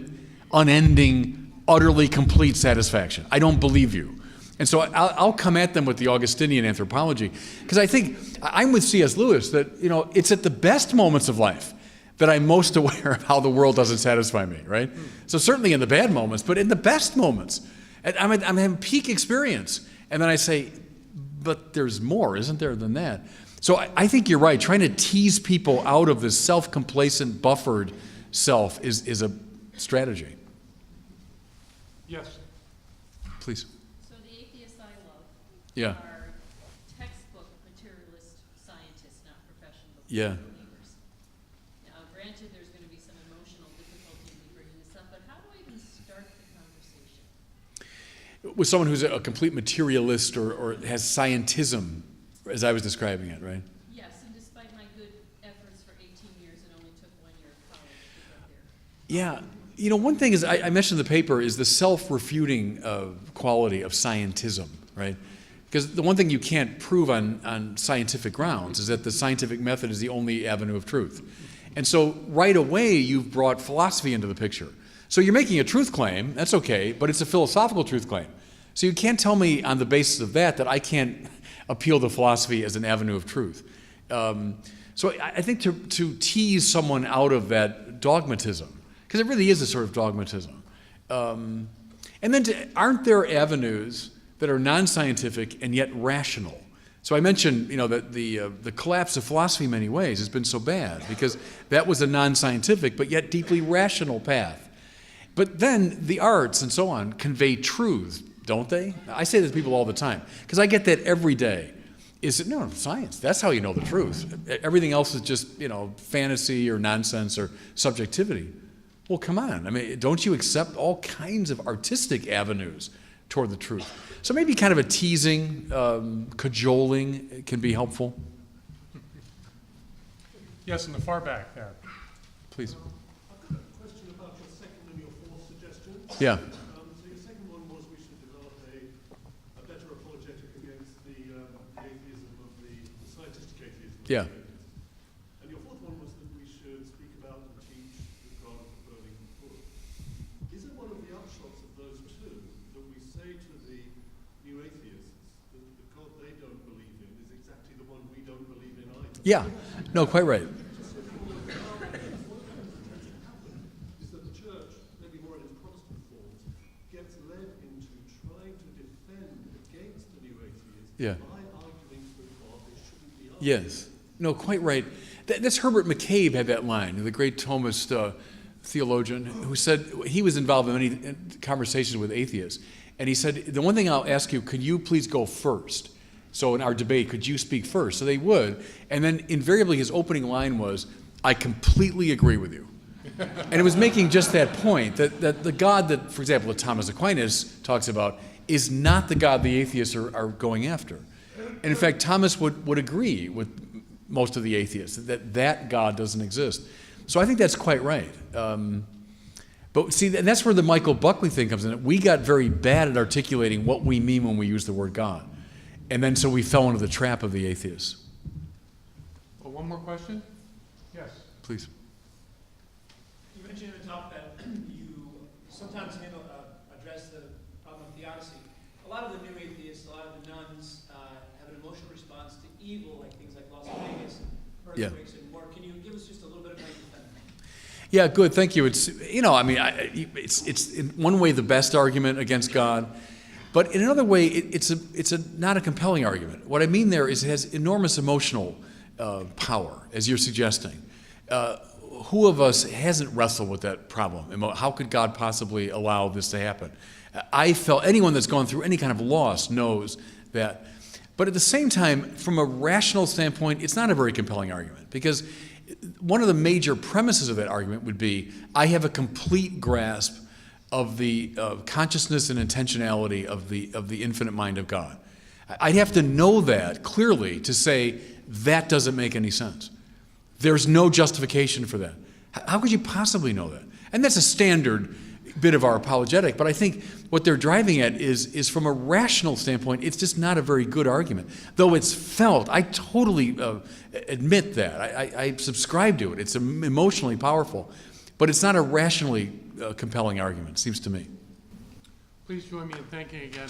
unending, utterly complete satisfaction. I don't believe you. And so I'll come at them with the Augustinian anthropology, because I think I'm with C.S. Lewis that it's at the best moments of life that I'm most aware of how the world doesn't satisfy me, right? So certainly in the bad moments, but in the best moments, I'm having peak experience, and then I say, but there's more, isn't there, than that? So I think you're right. Trying to tease people out of this self-complacent, buffered self is a strategy. Yes. Please. Yeah. Yeah. Are textbook materialist scientists, not professional Yeah. believers. Now, granted, there's going to be some emotional difficulty in bringing this up, but how do I even start the conversation? With someone who's a complete materialist or has scientism, as I was describing it, right? Yes, and despite my good efforts for 18 years, it only took 1 year of college to get there. Yeah. One thing is, I mentioned in the paper, is the self-refuting quality of scientism, right? Because the one thing you can't prove on scientific grounds is that the scientific method is the only avenue of truth. And so right away, you've brought philosophy into the picture. So you're making a truth claim, that's okay, but it's a philosophical truth claim. So you can't tell me on the basis of that I can't appeal to philosophy as an avenue of truth. So I think to tease someone out of that dogmatism, because it really is a sort of dogmatism. And then aren't there avenues that are non-scientific and yet rational? So I mentioned, that the collapse of philosophy in many ways has been so bad because that was a non-scientific but yet deeply rational path. But then the arts and so on convey truth, don't they? I say this to people all the time because I get that every day. No, science, that's how you know the truth. Everything else is just, fantasy or nonsense or subjectivity. Well, come on. I mean, don't you accept all kinds of artistic avenues toward the truth? So maybe kind of a teasing, cajoling can be helpful. Yes, in the far back there. Please. I've got a question about your second and your fourth suggestions. Yeah. So your second one was we should develop a better apologetic against the atheism of the scientific atheism. Yeah. And your fourth one was that we should speak about and teach the God of the burning bush. Is it one of the upshots of those two that we say to the new atheists that the God they don't believe in is exactly the one we don't believe in either? Yeah. No, quite right. Is that the church, maybe more in its Protestant forms, gets led into trying to defend against the new atheists by arguing for God they shouldn't be arguing. Yes. No, quite right. That's Herbert McCabe had that line, the great Thomist theologian, who said he was involved in many conversations with atheists. And he said, the one thing I'll ask you, could you please go first? So in our debate, could you speak first? So they would. And then invariably his opening line was, I completely agree with you. And it was making just that point, that the God that, for example, that Thomas Aquinas talks about is not the God the atheists are going after. And in fact, Thomas would agree with most of the atheists that God doesn't exist. So I think that's quite right. But see, and that's where the Michael Buckley thing comes in. We got very bad at articulating what we mean when we use the word God. And then so we fell into the trap of the atheists. Well, one more question? Yes. Please. You mentioned in the talk that you sometimes address the problem of theodicy. A lot of the new atheists, a lot of the nuns have an emotional response to evil, like things like Las Vegas, earthquakes, and war. Can you give us just a little bit of how you defend that? Yeah, good. Thank you. It's it's in one way the best argument against God, but in another way, it's not a compelling argument. What I mean there is it has enormous emotional power, as you're suggesting. Who of us hasn't wrestled with that problem? How could God possibly allow this to happen? I felt anyone that's gone through any kind of loss knows that. But at the same time, from a rational standpoint, it's not a very compelling argument because one of the major premises of that argument would be I have a complete grasp of the consciousness and intentionality of the infinite mind of God. I'd have to know that clearly to say that doesn't make any sense. There's no justification for that. How could you possibly know that? And that's a standard bit of our apologetic, but I think what they're driving at is from a rational standpoint, it's just not a very good argument. Though it's felt, I totally admit that. I subscribe to it. It's emotionally powerful, but it's not a rationally compelling argument, it seems to me. Please join me in thanking again.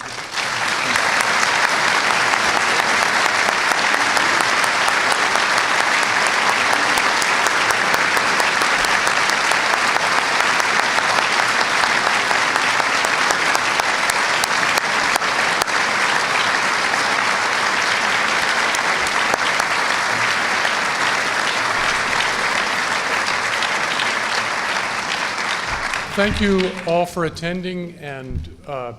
Thank you all for attending, and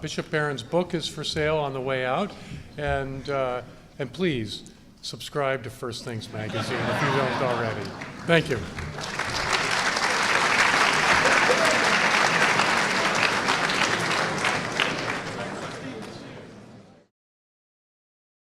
Bishop Barron's book is for sale on the way out, and please subscribe to First Things Magazine if you don't already. Thank you.